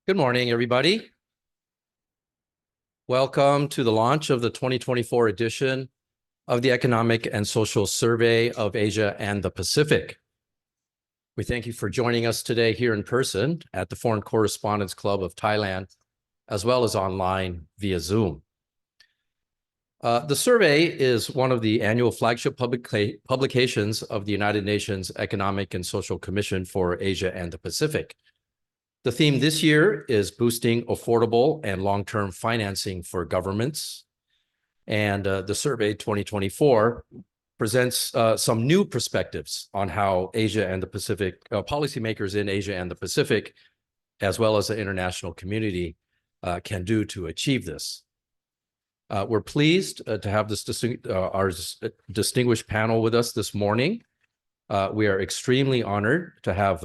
Good morning, everybody. Welcome to the launch of the 2024 edition of the Economic and Social Survey of Asia and the Pacific. We thank you for joining us today here in person at the Foreign Correspondents Club of Thailand, as well as online via Zoom. The survey is one of the annual flagship publications of the United Nations Economic and Social Commission for Asia and the Pacific. The theme this year is boosting affordable and long-term financing for governments. And the survey 2024 presents some new perspectives on how Asia and the Pacific, policymakers in Asia and the Pacific, as well as the international community, can do to achieve this. We're pleased to have this our distinguished panel with us this morning. We are extremely honored to have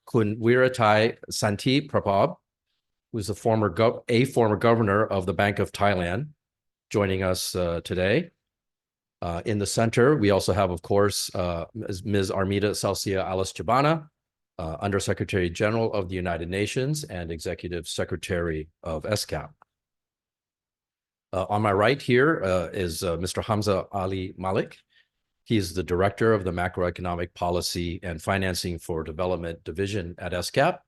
Kun Wiratai Santiprapab, who's a former governor of the Bank of Thailand, joining us today. In the center, we also have, of course, Ms. Armida Salcia Alice Jabana, Undersecretary General of the United Nations and Executive Secretary of ESCAP. On my right here is Mr. Hamza Ali Malik. He's the Director of the Macroeconomic Policy and Financing for Development Division at ESCAP.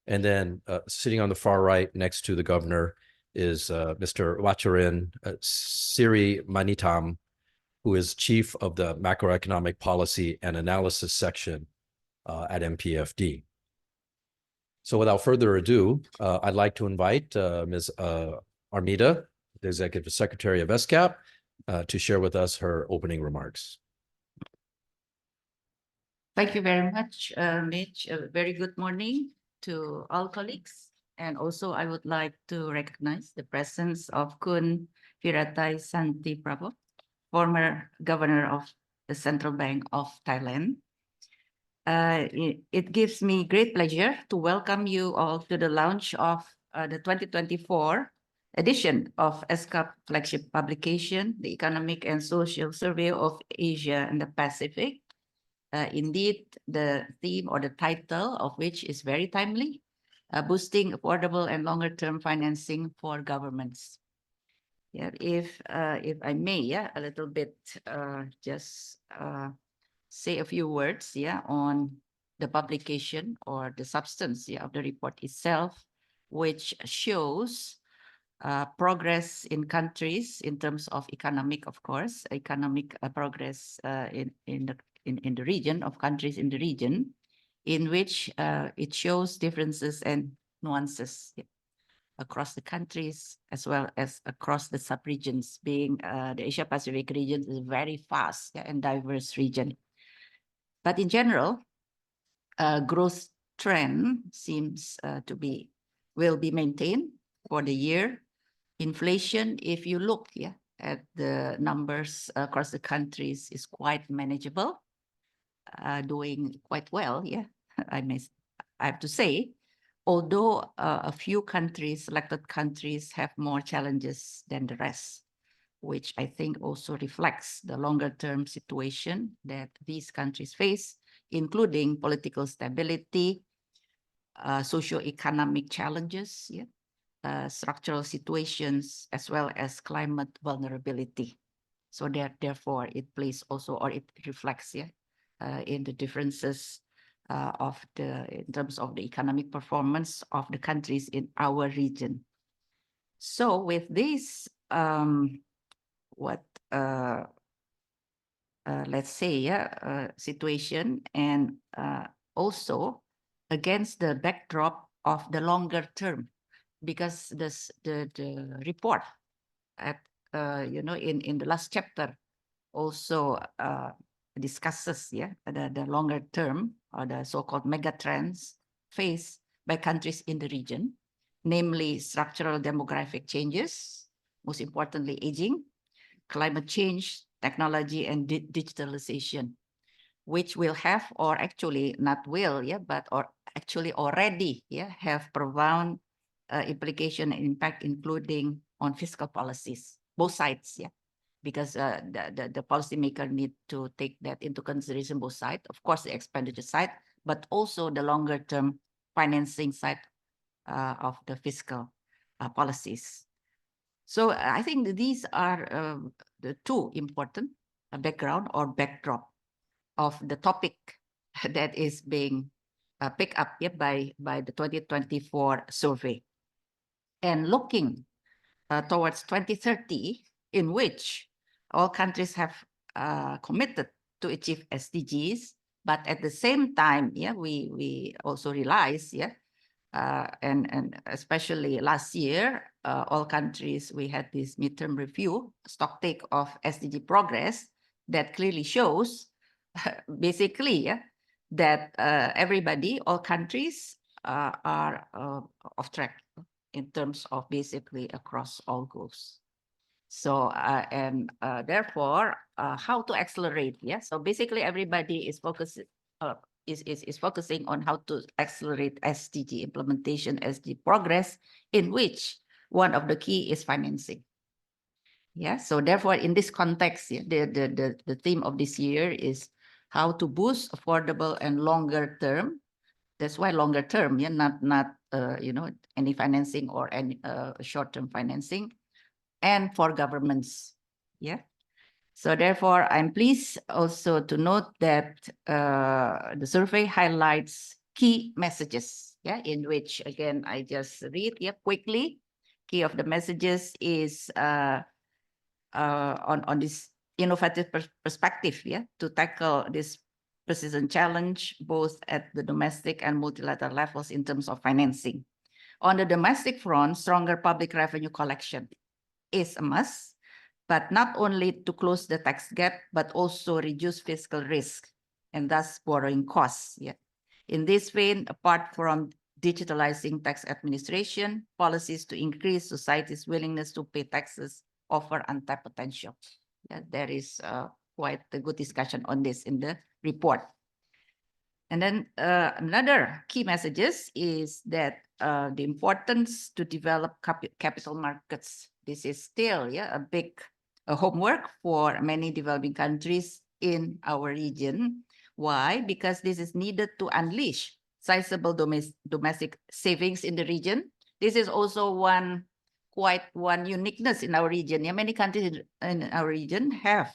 And then sitting on the far right next to the governor is Mr. Wacharin Siri Manitam, who is Chief of the Macroeconomic Policy and Analysis Section at MPFD. So without further ado, I'd like to invite Ms. Armida, the Executive Secretary of ESCAP, to share with us her opening remarks. Thank you very much, Mitch. A very good morning to all colleagues. And also, I would like to recognize the presence of Kun Wiratai Santiprapab, former governor of the Central Bank of Thailand. It gives me great pleasure to welcome you all to the launch of the 2024 edition of ESCAP flagship publication, the Economic and Social Survey of Asia and the Pacific. Indeed, the theme or the title of which is very timely, boosting affordable and longer-term financing for governments. Yeah, if I may, a little bit, just say a few words, on the publication or the substance, of the report itself, which shows progress in countries in terms of economic, of course, economic progress in the region of countries in the region, in which it shows differences and nuances across the countries as well as across the sub-regions, being the Asia-Pacific region is a very fast and diverse region. But in general, growth trend seems will be maintained for the year. Inflation, if you look at the numbers across the countries, is quite manageable, doing quite well, I have to say, although a few countries, selected countries, have more challenges than the rest, which I think also reflects the longer-term situation that these countries face, including political stability, socio-economic challenges, structural situations, as well as climate vulnerability. So therefore, it plays also, or it reflects, in the differences in terms of the economic performance of the countries in our region. So with this, let's say, situation, and also against the backdrop of the longer term, because the report at in the last chapter also discusses the longer term or the so-called mega trends faced by countries in the region, namely structural demographic changes, most importantly aging, climate change, technology, and digitalization, which will have, or actually not will, but or actually already have profound implication and impact, including on fiscal policies, both sides, because the policymaker need to take that into consideration, both sides, of course, the expenditure side, but also the longer term financing side of the fiscal policies. So I think that these are the two important background or backdrop of the topic that is being picked up by the 2024 survey. And looking towards 2030, in which all countries have committed to achieve SDGs, but at the same time, we also realize, and especially last year, all countries, we had this midterm review, stock take of SDG progress that clearly shows basically that everybody, all countries are off track in terms of basically across all goals. So, therefore, how to accelerate? So basically everybody is focusing on how to accelerate SDG implementation, SDG progress, in which one of the key is financing. So therefore, in this context, the theme of this year is how to boost affordable and longer term. That's why longer term, not any financing or any short-term financing, and for governments. So therefore, I'm pleased also to note that the survey highlights key messages, in which, again, I just read quickly. Key of the messages is on this innovative perspective, to tackle this persistent challenge, both at the domestic and multilateral levels in terms of financing. On the domestic front, stronger public revenue collection is a must, but not only to close the tax gap, but also reduce fiscal risk and thus borrowing costs. In this vein, apart from digitalizing tax administration, policies to increase society's willingness to pay taxes offer untapped potential. There is quite a good discussion on this in the report. And then another key messages is that the importance to develop capital markets. This is still a big homework for many developing countries in our region. Why? Because this is needed to unleash sizable domestic savings in the region. This is also quite one uniqueness in our region. Many countries in our region have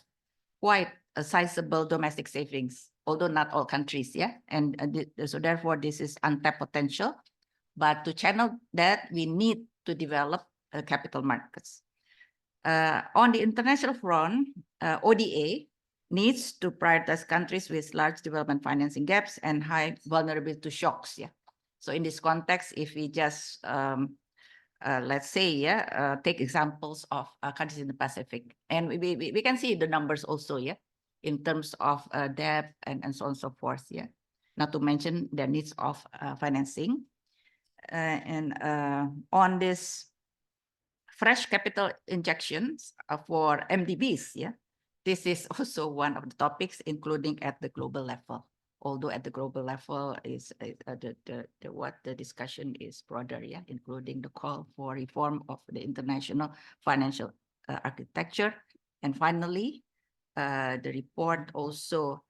quite a sizable domestic savings, although not all countries, and so therefore this is untapped potential. But to channel that, we need to develop capital markets. On the international front, ODA needs to prioritize countries with large development financing gaps and high vulnerability to shocks. So in this context, if we just let's say, take examples of countries in the Pacific, and we can see the numbers also, in terms of debt and so on and so forth, not to mention the needs of financing. And on this fresh capital injections for MDBs, this is also one of the topics, including at the global level. Although at the global level is what the discussion is broader, including the call for reform of the international financial architecture. And finally, the report also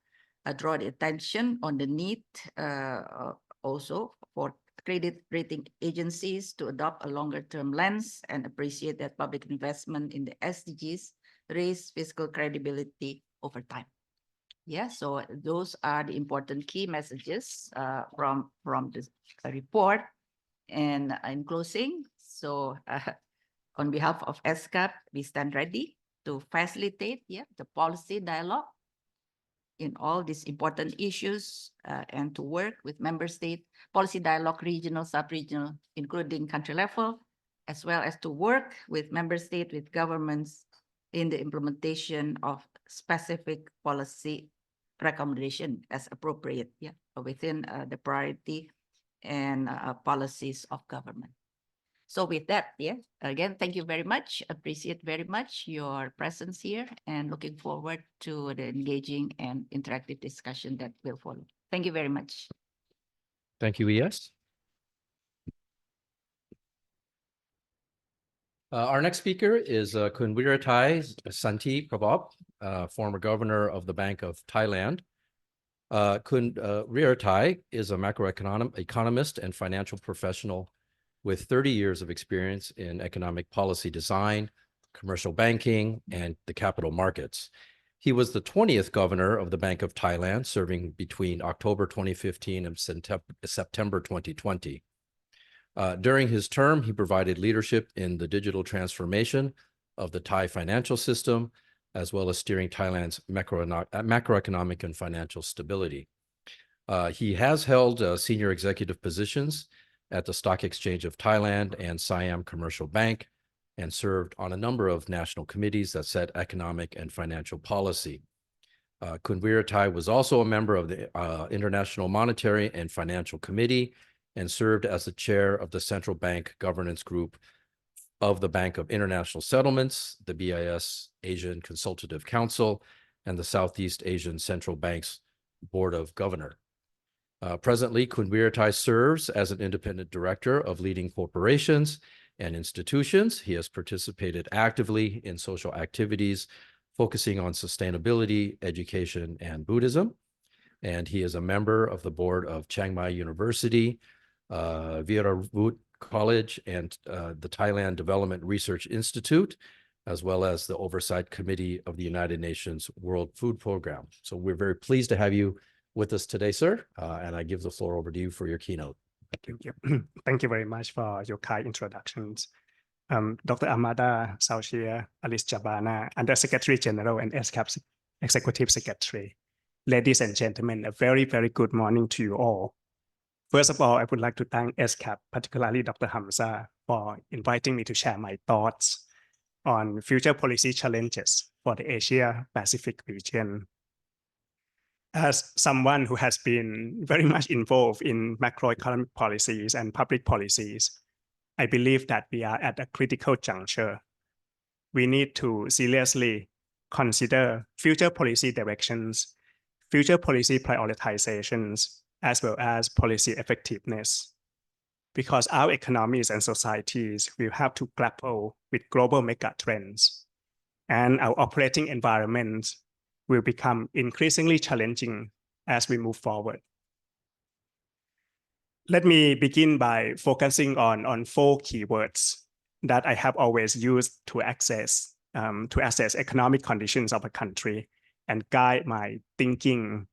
draw the attention on the need also for credit rating agencies to adopt a longer-term lens and appreciate that public investment in the SDGs raise fiscal credibility over time. So those are the important key messages from this report. And in closing, so on behalf of ESCAP, we stand ready to facilitate the policy dialogue in all these important issues and to work with member state, policy dialogue, regional, sub-regional, including country level, as well as to work with member state, with governments in the implementation of specific policy recommendation as appropriate, within the priority and policies of government. So with that, again, thank you very much. Appreciate very much your presence here and looking forward to the engaging and interactive discussion that will follow. Thank you very much. Thank you, ES. Our next speaker is Kun Wiratai Santi Prabop, former governor of the Bank of Thailand. Kun Wiratai is a macroeconomist and financial professional with 30 years of experience in economic policy design, commercial banking, and the capital markets. He was the 20th governor of the Bank of Thailand, serving between October 2015 and September 2020. During his term, he provided leadership in the digital transformation of the Thai financial system, as well as steering Thailand's macroeconomic and financial stability. He has held senior executive positions at the Stock Exchange of Thailand and Siam Commercial Bank, and served on a number of national committees that set economic and financial policy. Kun Virathai was also a member of the International Monetary and Financial Committee and served as the chair of the Central Bank Governance Group of the Bank of International Settlements, the BIS Asian Consultative Council, and the Southeast Asian Central Bank's Board of Governors. Presently, Kun Virathai serves as an independent director of leading corporations and institutions. He has participated actively in social activities focusing on sustainability, education, and Buddhism. And he is a member of the board of Chiang Mai University, Viravut College, and the Thailand Development Research Institute, as well as the Oversight Committee of the United Nations World Food Program. So we're very pleased to have you with us today, sir. And I give the floor over to you for your keynote. Thank you. Thank you very much for your kind introductions. Dr. Amada Saushia Alice Jabana, Under Secretary General and ESCAP Executive Secretary. Ladies and gentlemen, a very, very good morning to you all. First of all, I would like to thank ESCAP, particularly Dr. Hamza, for inviting me to share my thoughts on future policy challenges for the Asia-Pacific region. As someone who has been very much involved in macroeconomic policies and public policies, I believe that we are at a critical juncture. We need to seriously consider future policy directions, future policy prioritizations, as well as policy effectiveness, because our economies and societies will have to grapple with global mega trends, and our operating environment will become increasingly challenging as we move forward. Let me begin by focusing on 4 keywords that I have always used to assess economic conditions of a country and guide my thinking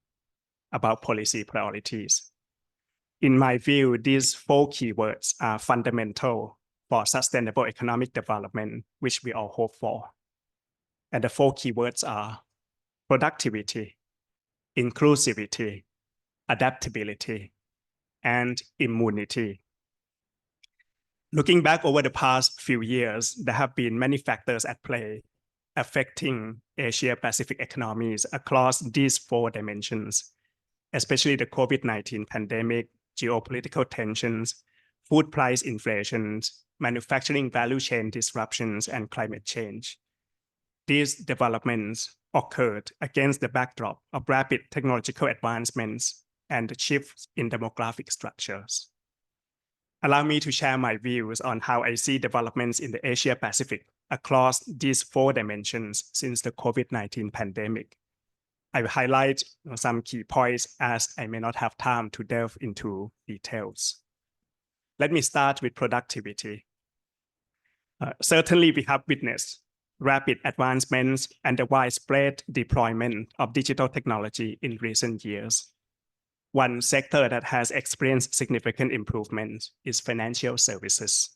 about policy priorities. In my view, these 4 keywords are fundamental for sustainable economic development, which we all hope for. And the 4 keywords are productivity, inclusivity, adaptability, and immunity. Looking back over the past few years, there have been many factors at play affecting Asia-Pacific economies across these 4 dimensions, especially the COVID-19 pandemic, geopolitical tensions, food price inflations, manufacturing value chain disruptions, and climate change. These developments occurred against the backdrop of rapid technological advancements and the shifts in demographic structures. Allow me to share my views on how I see developments in the Asia-Pacific across these 4 dimensions since the COVID-19 pandemic. I will highlight some key points as I may not have time to delve into details. Let me start with productivity. Certainly, we have witnessed rapid advancements and the widespread deployment of digital technology in recent years. One sector that has experienced significant improvements is financial services.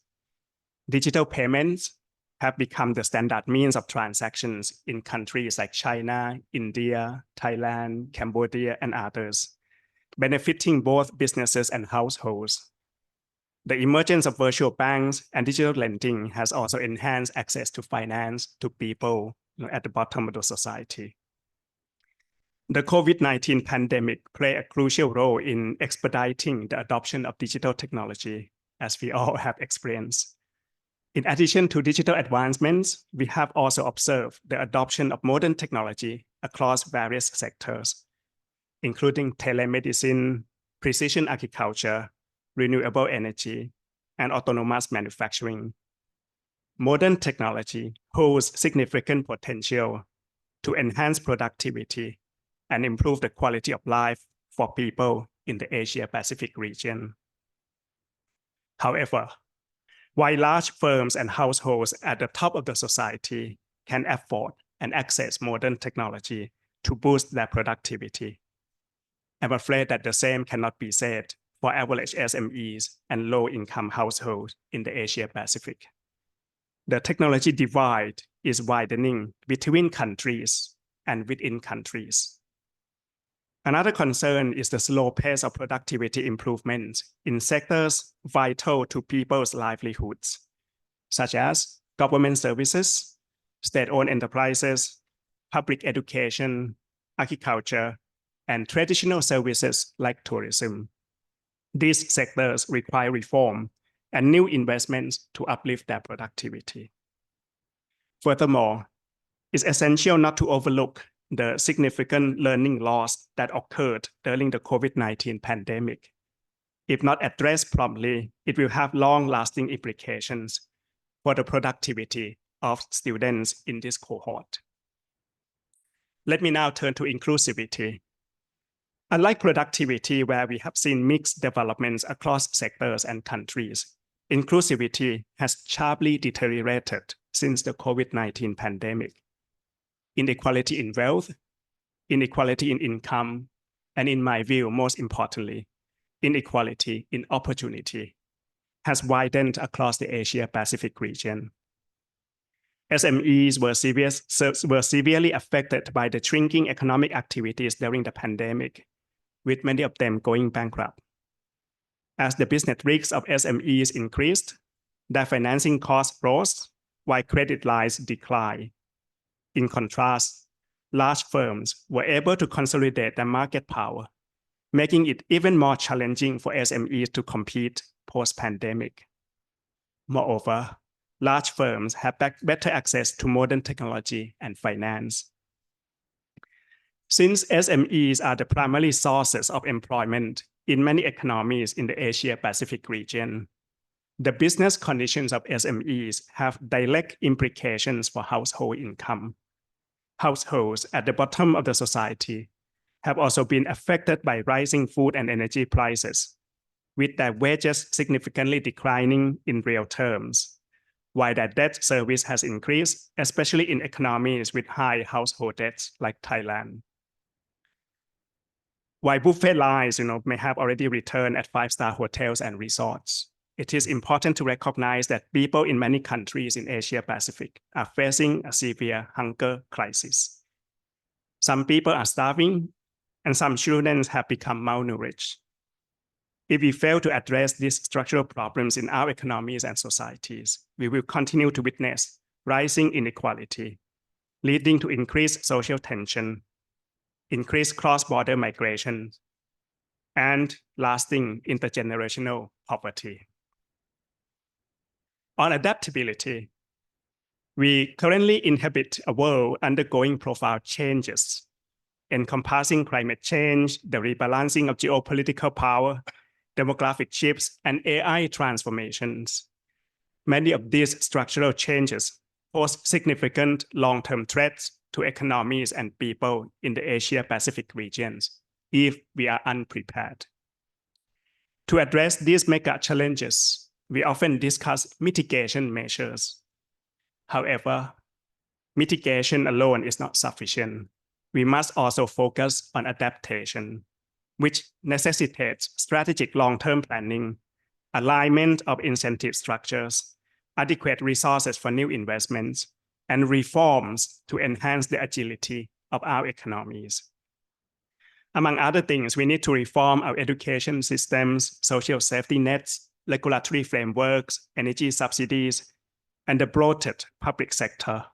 Digital payments have become the standard means of transactions in countries like China, India, Thailand, Cambodia, and others, benefiting both businesses and households. The emergence of virtual banks and digital lending has also enhanced access to finance to people at the bottom of the society. The COVID-19 pandemic played a crucial role in expediting the adoption of digital technology, as we all have experienced. In addition to digital advancements, we have also observed the adoption of modern technology across various sectors, including telemedicine, precision agriculture, renewable energy, and autonomous manufacturing. Modern technology holds significant potential to enhance productivity and improve the quality of life for people in the Asia-Pacific region. However, while large firms and households at the top of the society can afford and access modern technology to boost their productivity. I'm afraid that the same cannot be said for average SMEs and low-income households in the Asia Pacific. The technology divide is widening between countries and within countries. Another concern is the slow pace of productivity improvement in sectors vital to people's livelihoods, such as government services, state-owned enterprises, public education, agriculture, and traditional services like tourism. These sectors require reform and new investments to uplift their productivity. Furthermore, it's essential not to overlook the significant learning loss that occurred during the COVID-19 pandemic. If not addressed promptly, it will have long-lasting implications for the productivity of students in this cohort. Let me now turn to inclusivity. Unlike productivity, where we have seen mixed developments across sectors and countries, inclusivity has sharply deteriorated since the COVID-19 pandemic. Inequality in wealth, inequality in income, and in my view, most importantly, inequality in opportunity has widened across the Asia-Pacific region. SMEs were severely affected by the shrinking economic activities during the pandemic, with many of them going bankrupt. As the business risks of SMEs increased, their financing costs rose, while credit lines declined. In contrast, large firms were able to consolidate their market power, making it even more challenging for SMEs to compete post-pandemic. Moreover, large firms have better access to modern technology and finance. Since SMEs are the primary sources of employment in many economies in the Asia-Pacific region, the business conditions of SMEs have direct implications for household income. Households at the bottom of the society have also been affected by rising food and energy prices, with their wages significantly declining in real terms, while their debt service has increased, especially in economies with high household debts like Thailand. While buffet lines may have already returned at five-star hotels and resorts, it is important to recognize that people in many countries in Asia Pacific are facing a severe hunger crisis. Some people are starving, and some children have become malnourished. If we fail to address these structural problems in our economies and societies, we will continue to witness rising inequality, leading to increased social tension, increased cross-border migration, and lasting intergenerational poverty. On adaptability, we currently inhabit a world undergoing profound changes, encompassing climate change, the rebalancing of geopolitical power, demographic shifts, and AI transformations. Many of these structural changes pose significant long-term threats to economies and people in the Asia-Pacific regions if we are unprepared. To address these mega challenges, we often discuss mitigation measures. However, mitigation alone is not sufficient. We must also focus on adaptation, which necessitates strategic long-term planning, alignment of incentive structures, adequate resources for new investments, and reforms to enhance the agility of our economies. Among other things, we need to reform our education systems, social safety nets, regulatory frameworks, energy subsidies, and the bloated public sector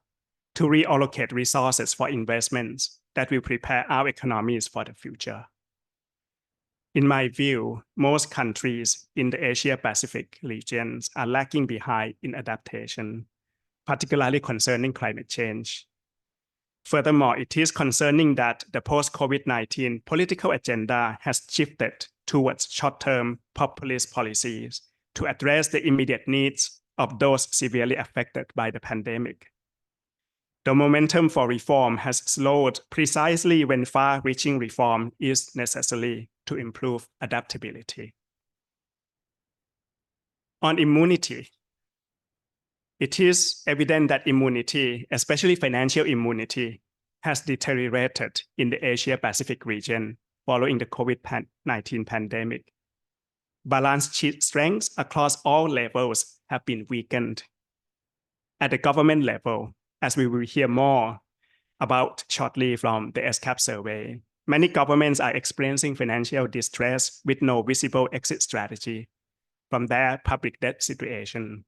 to reallocate resources for investments that will prepare our economies for the future. In my view, most countries in the Asia-Pacific regions are lagging behind in adaptation, particularly concerning climate change. Furthermore, it is concerning that the post-COVID-19 political agenda has shifted towards short-term populist policies to address the immediate needs of those severely affected by the pandemic. The momentum for reform has slowed precisely when far-reaching reform is necessary to improve adaptability. On immunity, It is evident that immunity, especially financial immunity, has deteriorated in the Asia-Pacific region following the COVID-19 pandemic. Balance sheet strengths across all levels have been weakened. At the government level, as we will hear more about shortly from the ESCAP survey, many governments are experiencing financial distress with no visible exit strategy from their public debt situation.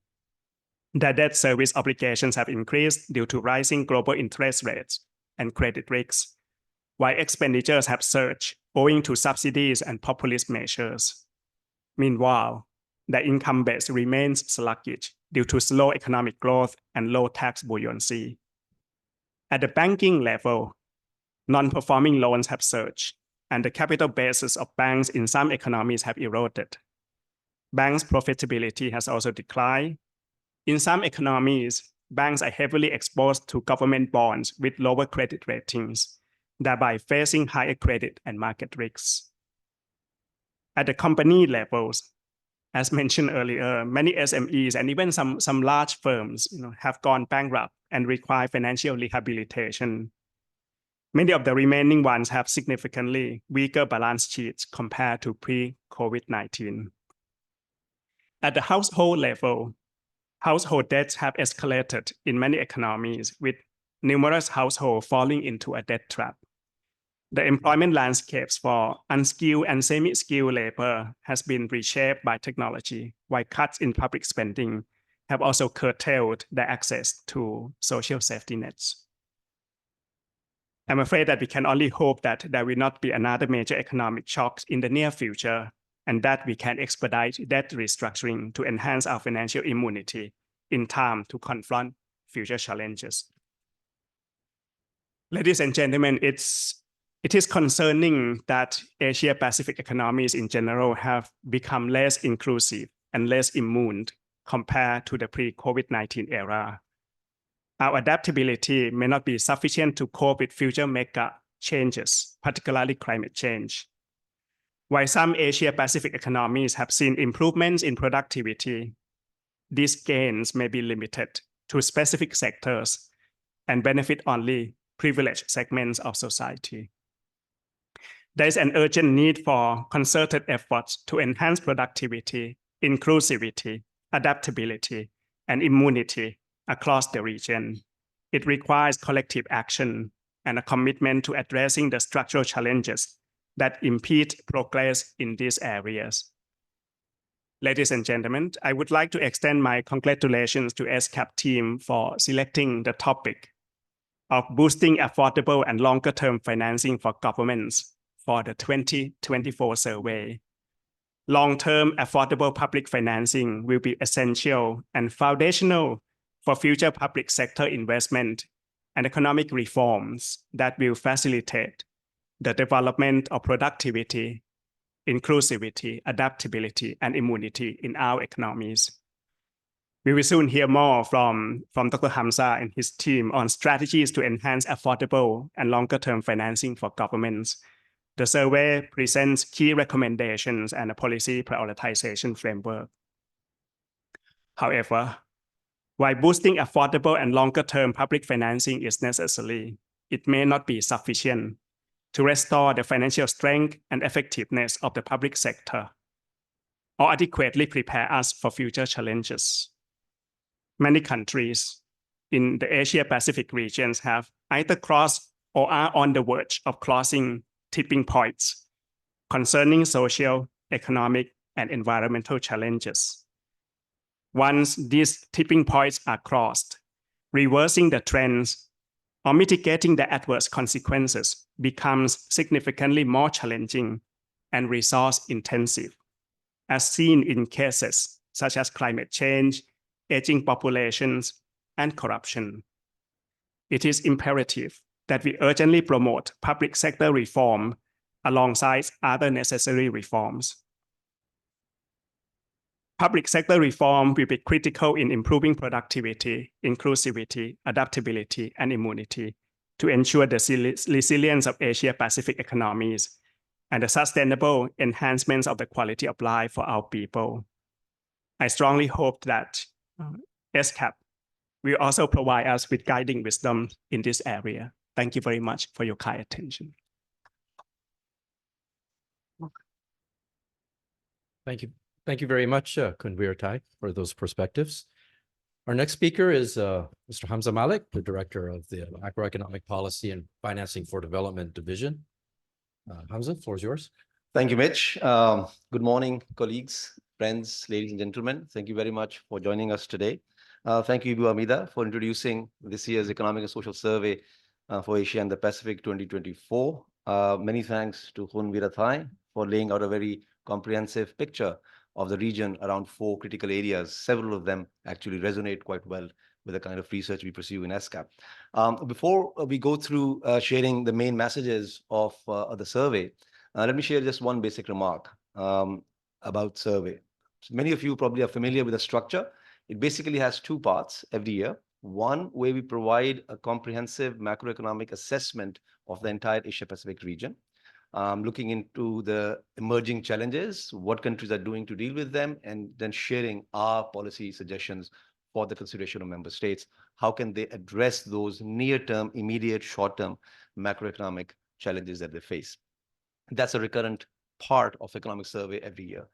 Their debt service obligations have increased due to rising global interest rates and credit risks, while expenditures have surged owing to subsidies and populist measures. Meanwhile, the income base remains sluggish due to slow economic growth and low tax buoyancy. At the banking level, non-performing loans have surged, and the capital bases of banks in some economies have eroded. Banks' profitability has also declined. In some economies, banks are heavily exposed to government bonds with lower credit ratings, thereby facing higher credit and market risks. At the company levels, as mentioned earlier, many SMEs and even some large firms have gone bankrupt and require financial rehabilitation. Many of the remaining ones have significantly weaker balance sheets compared to pre-COVID-19. At the household level, household debts have escalated in many economies, with numerous households falling into a debt trap. The employment landscapes for unskilled and semi-skilled labor has been reshaped by technology, while cuts in public spending have also curtailed their access to social safety nets. I'm afraid that we can only hope that there will not be another major economic shock in the near future, and that we can expedite debt restructuring to enhance our financial immunity in time to confront future challenges. Ladies and gentlemen, it is concerning that Asia-Pacific economies in general have become less inclusive and less immune compared to the pre-COVID-19 era. Our adaptability may not be sufficient to cope with future mega changes, particularly climate change. While some Asia-Pacific economies have seen improvements in productivity, these gains may be limited to specific sectors and benefit only privileged segments of society. There is an urgent need for concerted efforts to enhance productivity, inclusivity, adaptability, and immunity across the region. It requires collective action and a commitment to addressing the structural challenges that impede progress in these areas. Ladies and gentlemen, I would like to extend my congratulations to ESCAP team for selecting the topic of boosting affordable and longer-term financing for governments for the 2024 survey. Long-term affordable public financing will be essential and foundational for future public sector investment and economic reforms that will facilitate the development of productivity, inclusivity, adaptability, and immunity in our economies. We will soon hear more from Dr. Hamza and his team on strategies to enhance affordable and longer-term financing for governments. The survey presents key recommendations and a policy prioritization framework. However, while boosting affordable and longer-term public financing is necessary, it may not be sufficient to restore the financial strength and effectiveness of the public sector or adequately prepare us for future challenges. Many countries in the Asia-Pacific regions have either crossed or are on the verge of crossing tipping points concerning social, economic, and environmental challenges. Once these tipping points are crossed, reversing the trends or mitigating the adverse consequences becomes significantly more challenging and resource-intensive, as seen in cases such as climate change, aging populations, and corruption. It is imperative that we urgently promote public sector reform alongside other necessary reforms. Public sector reform will be critical in improving productivity, inclusivity, adaptability, and immunity to ensure the resilience of Asia-Pacific economies and the sustainable enhancements of the quality of life for our people. I strongly hope that ESCAP will also provide us with guiding wisdom in this area. Thank you very much for your kind attention. Thank you. Thank you very much, Khun Weerathai, for those perspectives. Our next speaker is Mr. Hamza Malik, the Director of the Macroeconomic Policy and Financing for Development Division. Hamza, the floor is yours. Thank you, Mitch. Good morning, colleagues, friends, ladies and gentlemen. Thank you very much for joining us today. Thank you, Ibu Amida, for introducing this year's Economic and Social Survey for Asia and the Pacific 2024. Many thanks to Khun Weerathai for laying out a very comprehensive picture of the region around 4 critical areas. Several of them actually resonate quite well with the kind of research we pursue in ESCAP. Before we go through sharing the main messages of the survey, let me share just one basic remark about survey. So many of you probably are familiar with the structure. It basically has 2 parts every year. One, where we provide a comprehensive macroeconomic assessment of the entire Asia-Pacific region, looking into the emerging challenges, what countries are doing to deal with them, and then sharing our policy suggestions for the consideration of member states. How can they address those near-term, immediate, short-term macroeconomic challenges that they face? That's a recurrent part of economic survey every year.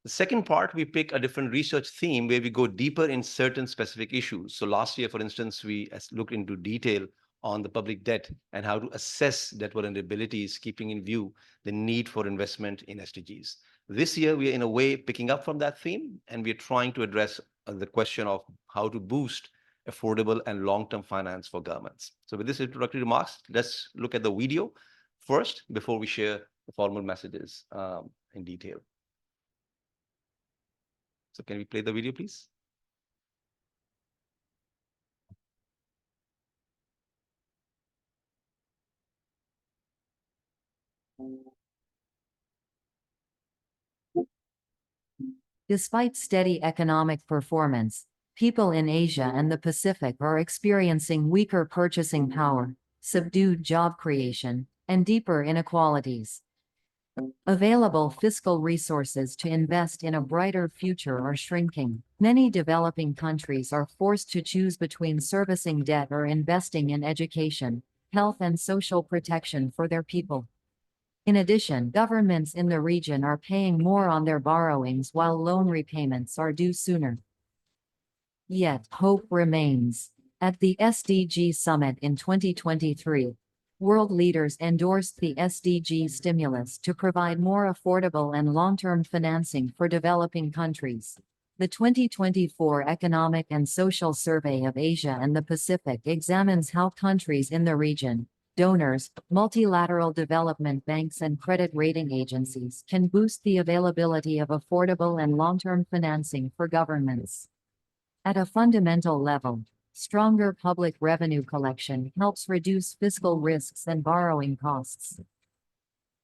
The second part, we pick a different research theme where we go deeper in certain specific issues. So last year, for instance, we looked into detail on the public debt and how to assess debt vulnerabilities, keeping in view the need for investment in SDGs. This year, we are in a way picking up from that theme, and we are trying to address the question of how to boost affordable and long-term finance for governments. So with this introductory remarks, let's look at the video first before we share the formal messages in detail. So can we play the video, please? Despite steady economic performance, people in Asia and the Pacific are experiencing weaker purchasing power, subdued job creation, and deeper inequalities. Available fiscal resources to invest in a brighter future are shrinking. Many developing countries are forced to choose between servicing debt or investing in education, health, and social protection for their people. In addition, governments in the region are paying more on their borrowings while loan repayments are due sooner. Yet, hope remains. At the SDG Summit in 2023, world leaders endorsed the SDG stimulus to provide more affordable and long-term financing for developing countries. The 2024 Economic and Social Survey of Asia and the Pacific examines how countries in the region, donors, multilateral development banks, and credit rating agencies can boost the availability of affordable and long-term financing for governments. At a fundamental level, stronger public revenue collection helps reduce fiscal risks and borrowing costs.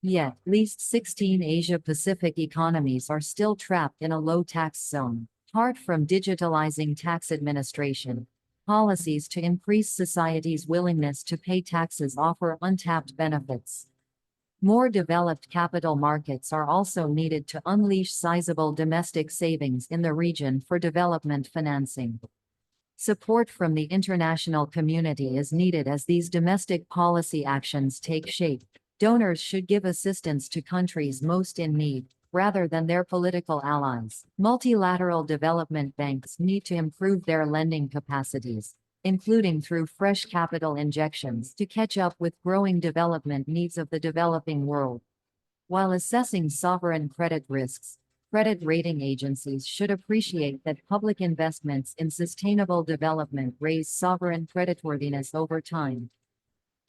Yet, at least 16 Asia-Pacific economies are still trapped in a low-tax zone. Apart from digitalizing tax administration, policies to increase society's willingness to pay taxes offer untapped benefits. More developed capital markets are also needed to unleash sizable domestic savings in the region for development financing. Support from the international community is needed as these domestic policy actions take shape. Donors should give assistance to countries most in need, rather than their political allies. Multilateral development banks need to improve their lending capacities, including through fresh capital injections, to catch up with growing development needs of the developing world. While assessing sovereign credit risks, credit rating agencies should appreciate that public investments in sustainable development raise sovereign creditworthiness over time.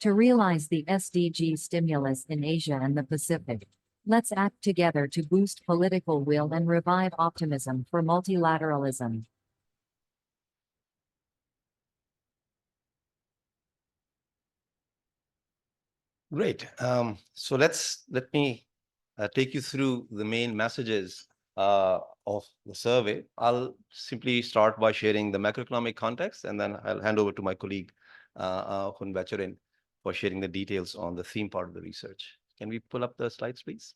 To realize the SDG stimulus in Asia and the Pacific, let's act together to boost political will and revive optimism for multilateralism. Great. So let me take you through the main messages of the survey. I'll simply start by sharing the macroeconomic context, and then I'll hand over to my colleague, Khun Bacharin, for sharing the details on the theme part of the research. Can we pull up the slides, please?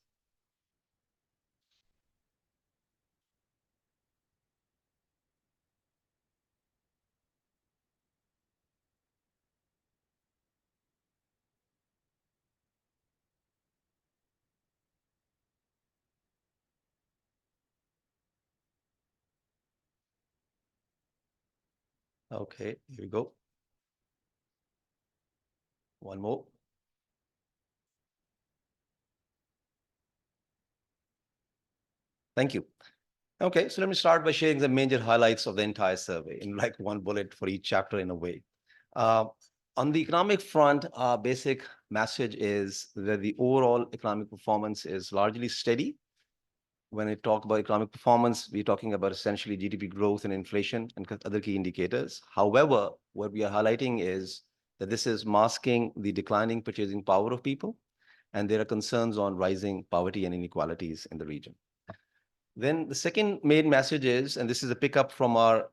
Okay, here we go. One more. Thank you. Okay, so let me start by sharing the major highlights of the entire survey in like one bullet for each chapter in a way. Uh, on the economic front, our basic message is that the overall economic performance is largely steady. When we talk about economic performance, we're talking about essentially GDP growth and inflation and other key indicators. However, what we are highlighting is that this is masking the declining purchasing power of people, and there are concerns on rising poverty and inequalities in the region. Then the second main message is, and this is a pickup from our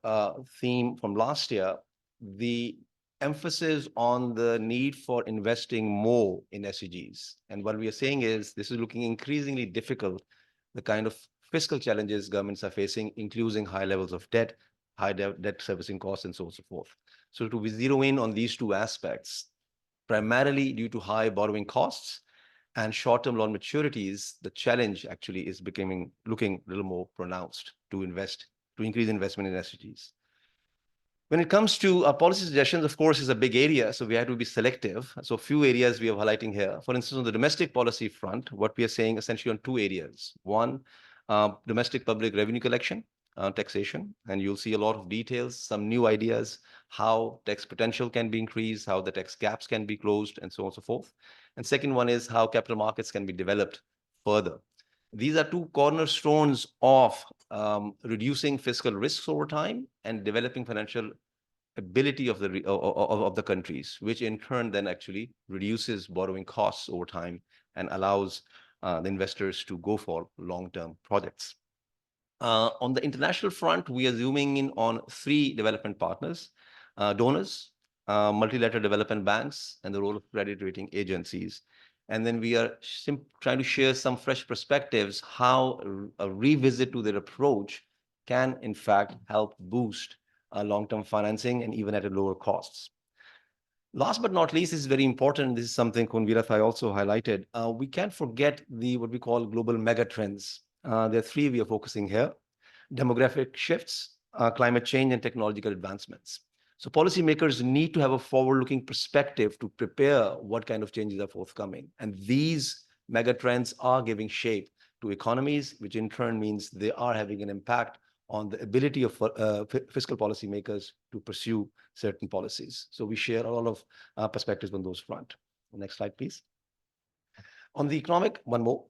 theme from last year, the emphasis on the need for investing more in SDGs. And what we are saying is this is looking increasingly difficult, the kind of fiscal challenges governments are facing, including high levels of debt, high debt servicing costs, and so on and so forth. So to zero in on these two aspects, primarily due to high borrowing costs and short-term loan maturities, the challenge actually is looking a little more pronounced to increase investment in SDGs. When it comes to policy suggestions, of course, is a big area, so we have to be selective. So a few areas we are highlighting here. For instance, on the domestic policy front, what we are saying essentially on two areas. One, domestic public revenue collection, taxation, and you'll see a lot of details, some new ideas, how tax potential can be increased, how the tax gaps can be closed, and so on and so forth. And second one is how capital markets can be developed further. These are two cornerstones of reducing fiscal risks over time and developing financial ability of the countries, which in turn then actually reduces borrowing costs over time and allows the investors to go for long-term projects. On the international front, we are zooming in on three development partners, donors, multilateral development banks, and the role of credit rating agencies. And then we are trying to share some fresh perspectives, how a revisit to their approach can, in fact, help boost long-term financing and even at a lower costs. Last but not least, this is very important. This is something Khun Virathai also highlighted. We can't forget what we call global mega trends. There are three we are focusing here: demographic shifts, climate change, and technological advancements. So policymakers need to have a forward-looking perspective to prepare what kind of changes are forthcoming. And these mega trends are giving shape to economies, which in turn means they are having an impact on the ability of fiscal policymakers to pursue certain policies. So we share a lot of perspectives on those front. Next slide, please. On the economic, one more.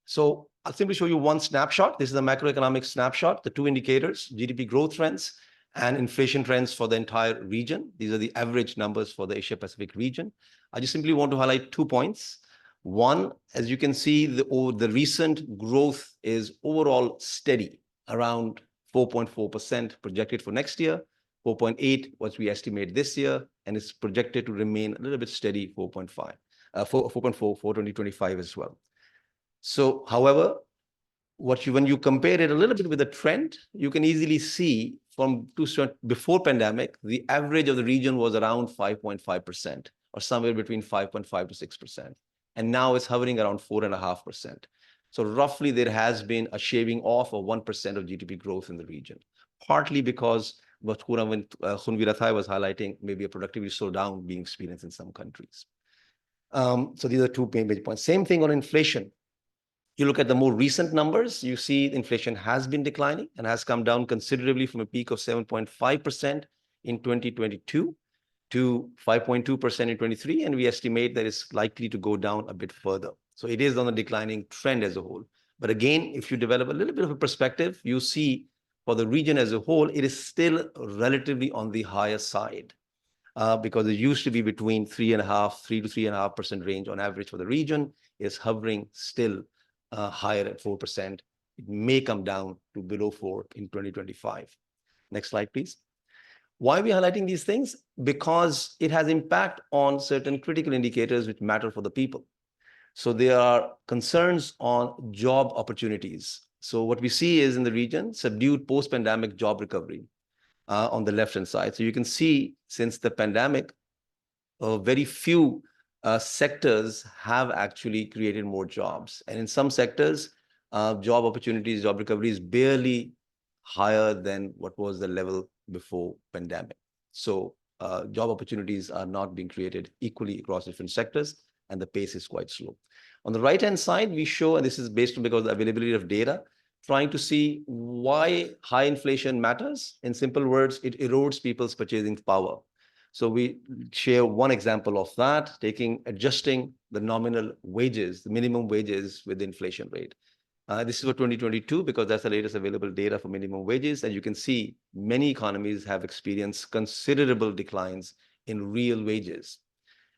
So I'll simply show you one snapshot. This is a macroeconomic snapshot, the two indicators, GDP growth trends and inflation trends for the entire region. These are the average numbers for the Asia-Pacific region. I just simply want to highlight 2 points. One, as you can see, the recent growth is overall steady, around 4.4% projected for next year, 4.8 what we estimate this year, and it's projected to remain a little bit steady, 4.4 for 2025 as well. So, however, when you compare it a little bit with the trend, you can easily see from before pandemic, the average of the region was around 5.5% or somewhere between 5.5 to 6%. And now it's hovering around 4.5%. So roughly there has been a shaving off of 1% of GDP growth in the region, partly because what Khun Virathai was highlighting, maybe a productivity slowdown being experienced in some countries. So these are two main major points. Same thing on inflation. You look at the more recent numbers, you see inflation has been declining and has come down considerably from a peak of 7.5% in 2022 to 5.2% in 23, and we estimate that it's likely to go down a bit further. So it is on a declining trend as a whole. But again, if you develop a little bit of a perspective, you see for the region as a whole, it is still relatively on the higher side. Because it used to be between 3 to 3.5% range on average for the region, is hovering still higher at 4%. It may come down to below 4 in 2025. Next slide, please. Why are we highlighting these things? Because it has impact on certain critical indicators which matter for the people. So there are concerns on job opportunities. So what we see is in the region, subdued post-pandemic job recovery on the left-hand side. So you can see since the pandemic, very few sectors have actually created more jobs. And in some sectors, job opportunities, job recovery is barely higher than what was the level before pandemic. So job opportunities are not being created equally across different sectors, and the pace is quite slow. On the right-hand side, we show, and this is based on because of the availability of data, trying to see why high inflation matters. In simple words, it erodes people's purchasing power. So we share one example of that, adjusting the nominal wages, the minimum wages with the inflation rate. This is for 2022 because that's the latest available data for minimum wages. And you can see many economies have experienced considerable declines in real wages.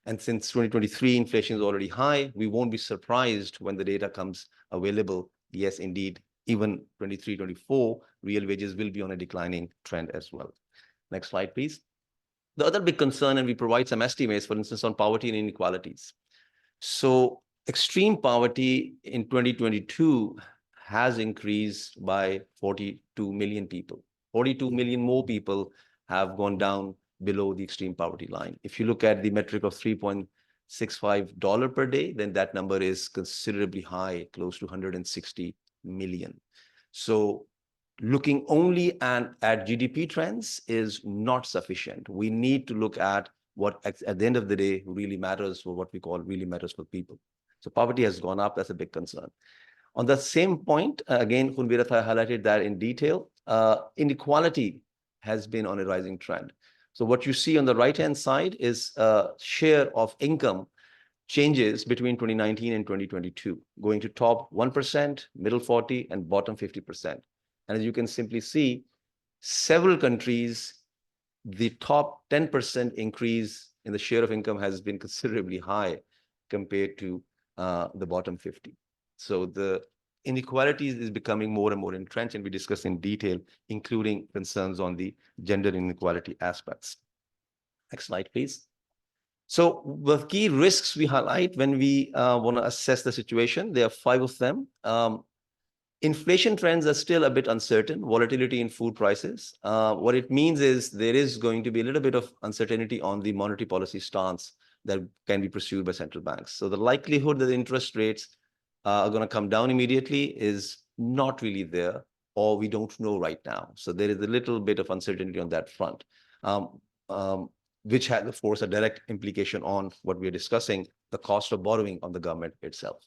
And since 2023, inflation is already high, we won't be surprised when the data comes available. Yes, indeed, even 23, 24, real wages will be on a declining trend as well. Next slide, please. The other big concern, and we provide some estimates, for instance, on poverty and inequalities. So extreme poverty in 2022 has increased by 42 million people. 42 million more people have gone down below the extreme poverty line. If you look at the metric of $3.65 per day, then that number is considerably high, close to 160 million. So looking only at GDP trends is not sufficient. We need to look at what at the end of the day really matters, for what we call really matters for people. So poverty has gone up. That's a big concern. On the same point, again, Khun Viratha highlighted that in detail. Inequality has been on a rising trend. So what you see on the right-hand side is share of income changes between 2019 and 2022, going to top 1%, middle 40%, and bottom 50%. And as you can simply see, several countries, the top 10% increase in the share of income has been considerably high compared to the bottom 50. So the inequalities is becoming more and more entrenched, and we discuss in detail, including concerns on the gender inequality aspects. Next slide, please. So the key risks we highlight when we want to assess the situation, there are 5 of them. Inflation trends are still a bit uncertain, volatility in food prices. What it means is there is going to be a little bit of uncertainty on the monetary policy stance that can be pursued by central banks. So the likelihood that the interest rates are going to come down immediately is not really there, or we don't know right now. So there is a little bit of uncertainty on that front, which has, of course, a direct implication on what we are discussing, the cost of borrowing on the government itself.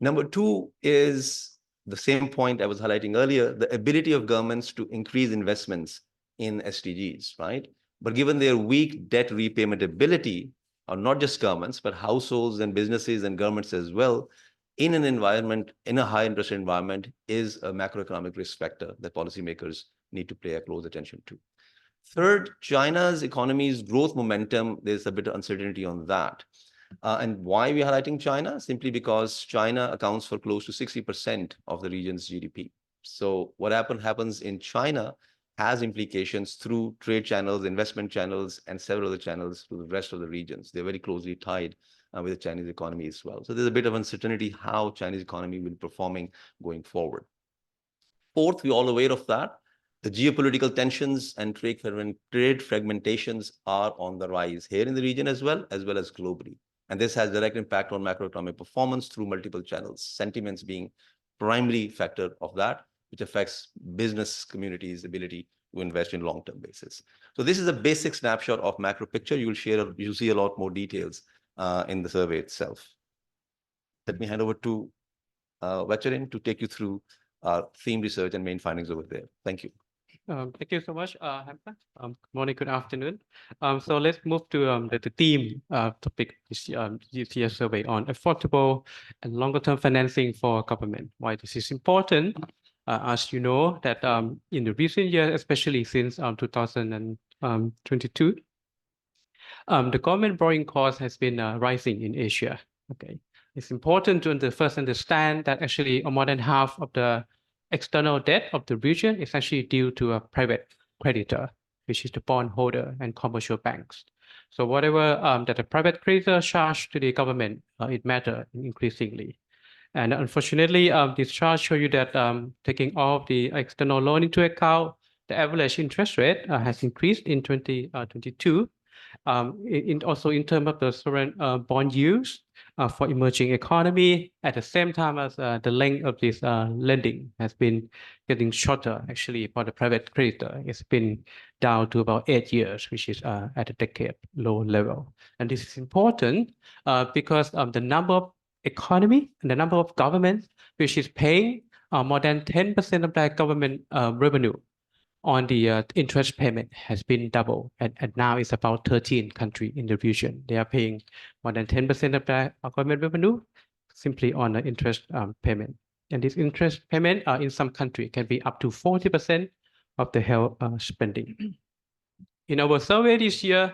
Number 2 is the same point I was highlighting earlier, the ability of governments to increase investments in SDGs, right? But given their weak debt repayment ability, or not just governments, but households and businesses and governments as well, in an environment, in a high interest environment, is a macroeconomic risk factor that policymakers need to pay a close attention to. Third, China's economy's growth momentum, there's a bit of uncertainty on that. And why are we highlighting China? Simply because China accounts for close to 60% of the region's GDP. So what happens in China has implications through trade channels, investment channels, and several other channels to the rest of the regions. They're very closely tied with the Chinese economy as well. So there's a bit of uncertainty how Chinese economy will be performing going forward. Fourth, we're all aware of that. The geopolitical tensions and trade fragmentations are on the rise here in the region as well as globally. And this has direct impact on macroeconomic performance through multiple channels, sentiments being primary factor of that, which affects business communities' ability to invest in long-term basis. So this is a basic snapshot of macro picture. You'll see a lot more details in the survey itself. Let me hand over to Veteran to take you through theme research and main findings over there. Thank you. Thank you so much, Hamza. Good morning, good afternoon. So let's move to the theme topic this year's survey on affordable and longer-term financing for government. Why this is important? As you know, that in the recent years, especially since 2022, the government borrowing cost has been rising in Asia. Okay, it's important to first understand that actually more than half of the external debt of the region is actually due to a private creditor, which is the bondholder and commercial banks. So whatever that the private creditor charge to the government, it matters increasingly. And unfortunately, this chart shows you that taking all of the external loan into account, the average interest rate has increased in 2022. Also in terms of the sovereign bond yields, for emerging economy. At the same time as the length of this lending has been getting shorter, actually, for the private creditor, it's been down to about 8 years, which is at a decade low level. And this is important because the number of economy and the number of governments which is paying more than 10% of their government revenue on the interest payment has been doubled, and now it's about 13 countries in the region. They are paying more than 10% of their government revenue simply on the interest payment. And this interest payment in some countries can be up to 40% of the health spending. In our survey this year,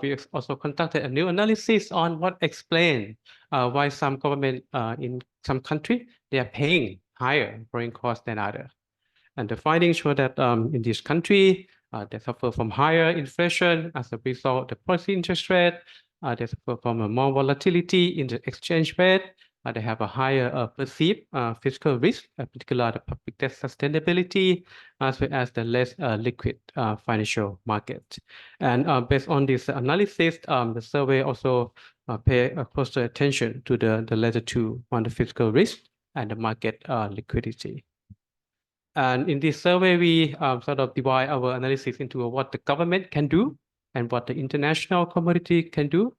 we also conducted a new analysis on what explains why some government in some country, they are paying higher borrowing costs than others. And the findings show that in this country, they suffer from higher inflation as a result of the policy interest rate. They suffer from a more volatility in the exchange rate. They have a higher perceived fiscal risk, particularly the public debt sustainability, as well as the less liquid financial market. And based on this analysis, the survey also pay closer attention to the latter two on the fiscal risk and the market liquidity. And in this survey, we sort of divide our analysis into what the government can do and what the international community can do.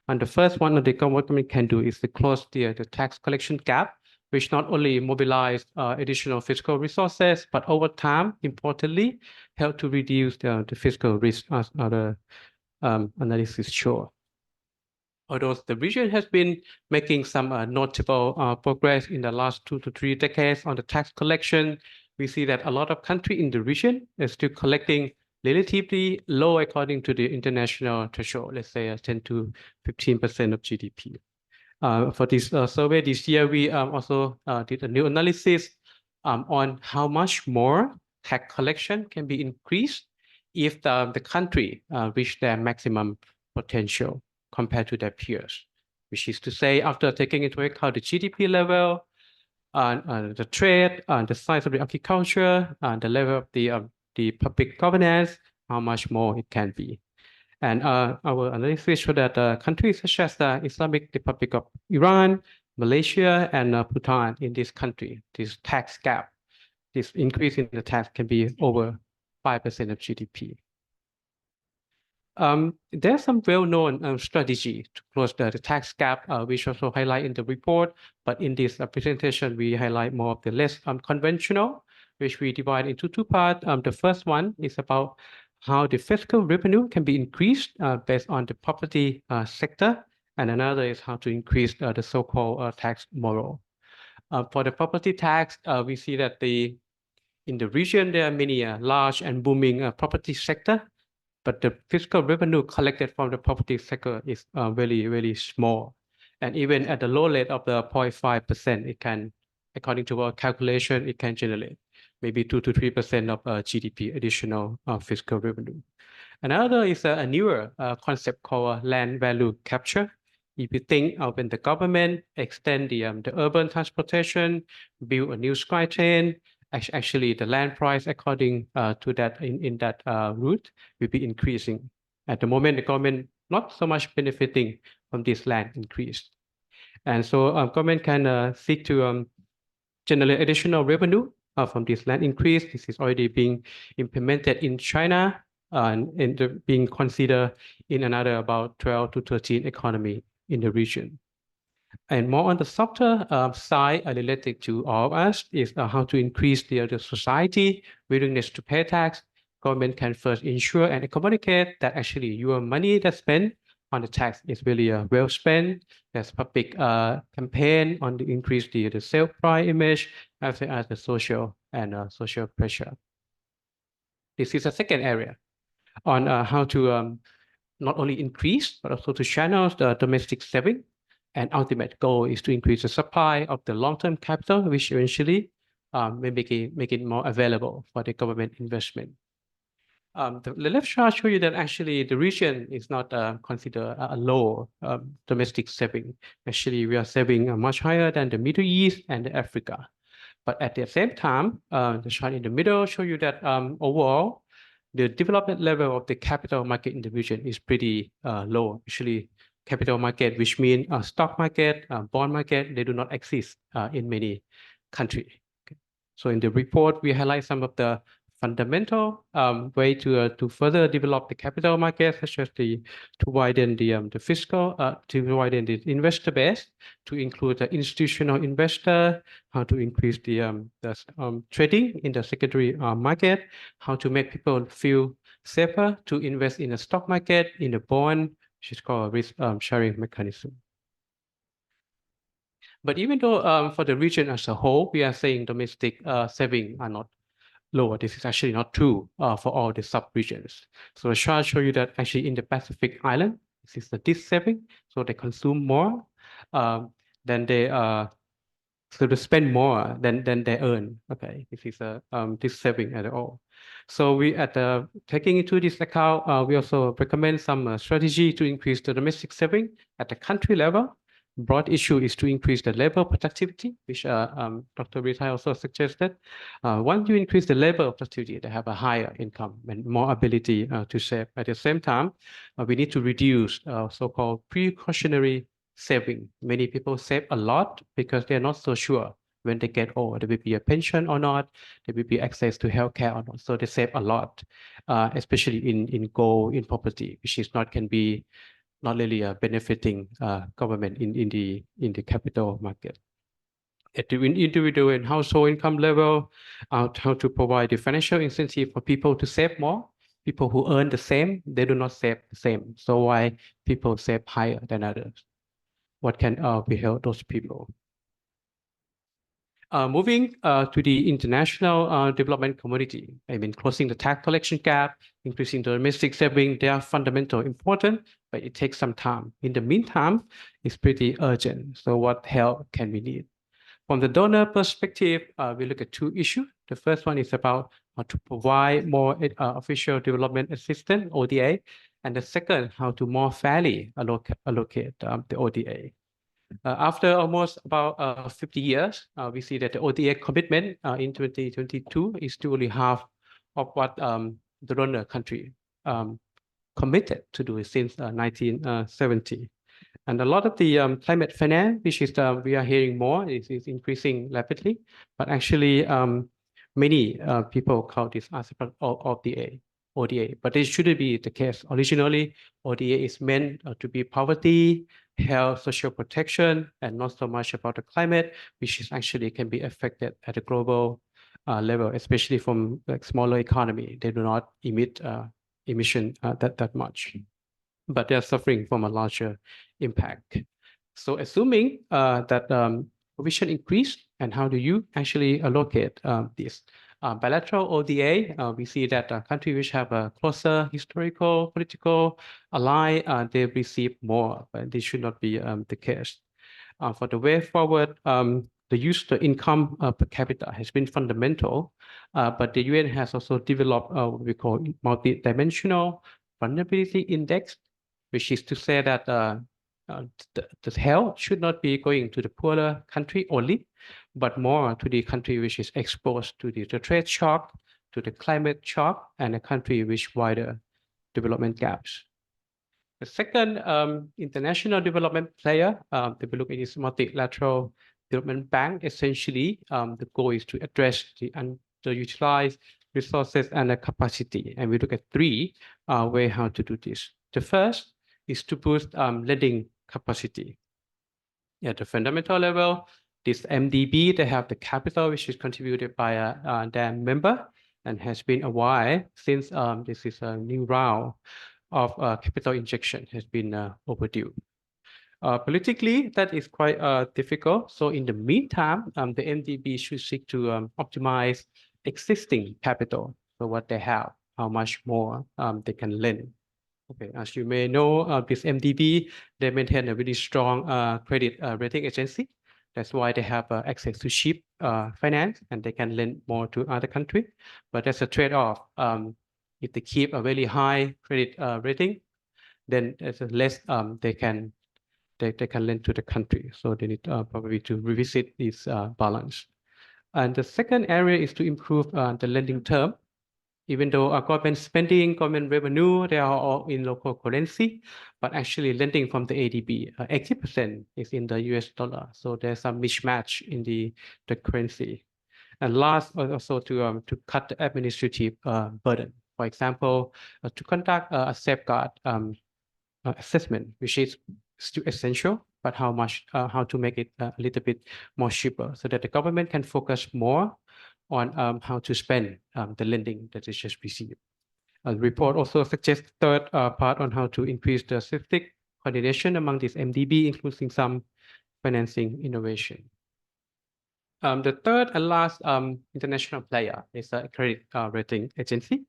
And the first one that the government can do is to close the tax collection gap, which not only mobilize additional fiscal resources, but over time, importantly, help to reduce the fiscal risk as other analysis show. Although the region has been making some notable progress in the last 2 to 3 decades on the tax collection, we see that a lot of countries in the region are still collecting relatively low according to the international threshold, let's say 10 to 15% of GDP. For this survey this year, we also did a new analysis on how much more tax collection can be increased if the country reach their maximum potential compared to their peers, which is to say, after taking into account the GDP level, the trade, the size of the agriculture, the level of the public governance, how much more it can be. And our analysis showed that countries such as the Islamic Republic of Iran, Malaysia, and Bhutan in this country, this tax gap, this increase in the tax can be over 5% of GDP. There's some well-known strategy to close the tax gap, which also highlight in the report, but in this presentation, we highlight more of the less conventional, which we divide into 2 parts. The first one is about how the fiscal revenue can be increased based on the property sector, and another is how to increase the so-called tax moral. For the property tax, we see that in the region, there are many large and booming property sector, but the fiscal revenue collected from the property sector is very, very small. And even at the low rate of the 0.5%, it can, according to our calculation, it can generate maybe 2 to 3% of GDP additional fiscal revenue. Another is a newer concept called land value capture. If you think of when the government extend the urban transportation, build a new sky train, actually the land price according to that in that route will be increasing. At the moment, the government not so much benefiting from this land increase. And so government can seek to generate additional revenue from this land increase. This is already being implemented in China and being considered in another about 12 to 13 economy in the region. And more on the softer side related to all of us is how to increase the society willingness to pay tax. Government can first ensure and communicate that actually your money that's spent on the tax is really well spent. There's public campaign on the increase the self-pride image as well as the social and social pressure. This is a second area on how to not only increase but also to channel the domestic saving. And ultimate goal is to increase the supply of the long-term capital, which eventually may make it more available for the government investment. The left chart shows you that actually the region is not considered a low domestic saving. Actually, we are saving much higher than the Middle East and Africa. But at the same time, the chart in the middle shows you that overall, the development level of the capital market in the region is pretty low. Actually, capital market, which means stock market, bond market, they do not exist in many countries. Okay. So in the report, we highlight some of the fundamental way to further develop the capital market, such as to widen the fiscal, to widen the investor base, to include the institutional investor, how to increase the trading in the secondary market, how to make people feel safer to invest in the stock market, in the bond, which is called a risk sharing mechanism. But even though for the region as a whole, we are saying domestic savings are not lower, this is actually not true for all the sub-regions. So the chart show you that actually in the Pacific Island, this is the disk saving, so they consume more than they so they spend more than they earn. Okay, this is a this saving at all. So we taking into this account, we also recommend some strategy to increase the domestic saving at the country level. Broad issue is to increase the labor productivity, which Dr. Ritai also suggested. Once you increase the labor productivity, they have a higher income and more ability to save. At the same time, we need to reduce so-called precautionary saving. Many people save a lot because they're not so sure when they get old, there will be a pension or not, there will be access to healthcare or not. So they save a lot, especially in gold, in property, which is not can be not really benefiting government in the capital market. At the individual and household income level, how to provide the financial incentive for people to save more. People who earn the same, they do not save the same. So why people save higher than others? What can we help those people? Moving to the international development community, I mean, closing the tax collection gap, increasing the domestic saving, they are fundamental, important, but it takes some time. In the meantime, it's pretty urgent. So what help can we need? From the donor perspective, we look at two issues. The first one is about how to provide more official development assistance, ODA, and the second, how to more fairly allocate the ODA. After almost about 50 years, we see that the ODA commitment in 2022 is still only half of what the donor country committed to do since 1970. And a lot of the climate finance, which is we are hearing more, is increasing rapidly. But actually, many people call this as of the ODA, but it shouldn't be the case. Originally, ODA is meant to be poverty, health, social protection, and not so much about the climate, which is actually can be affected at a global level, especially from like smaller economy. They do not emit emission that much, but they're suffering from a larger impact. So assuming that provision increase, and how do you actually allocate this? Bilateral ODA, we see that countries which have a closer historical, political ally, they receive more, but this should not be the case. For the way forward, the use of the income per capita has been fundamental, but the UN has also developed what we call multi-dimensional vulnerability index, which is to say that the health should not be going to the poorer country only, but more to the country which is exposed to the trade shock, to the climate shock, and a country with wider development gaps. The second international development player, if we look at this multilateral development bank, essentially the goal is to address the underutilized resources and the capacity. And we look at three ways how to do this. The first is to boost lending capacity. At the fundamental level, this MDB, they have the capital, which is contributed by their member, and has been a while since this is a new round of capital injection has been overdue. Politically, that is quite difficult. So in the meantime, the MDB should seek to optimize existing capital. So what they have, how much more they can lend. Okay, as you may know, this MDB, they maintain a really strong credit rating agency. That's why they have access to cheap finance, and they can lend more to other countries. But that's a trade-off. If they keep a very high credit rating, then there's less they can lend to the country. So they need probably to revisit this balance. And the second area is to improve the lending term. Even though our government spending, government revenue, they are all in local currency, but actually lending from the ADB, 80% is in the US dollar. So there's some mismatch in the currency. And last, also to cut the administrative burden. For example, to conduct a safeguard assessment, which is still essential, but how to make it a little bit more cheaper so that the government can focus more on how to spend the lending that is just received. The report also suggests third part on how to increase the systemic coordination among these MDB, including some financing innovation. The third and last international player is a credit rating agency.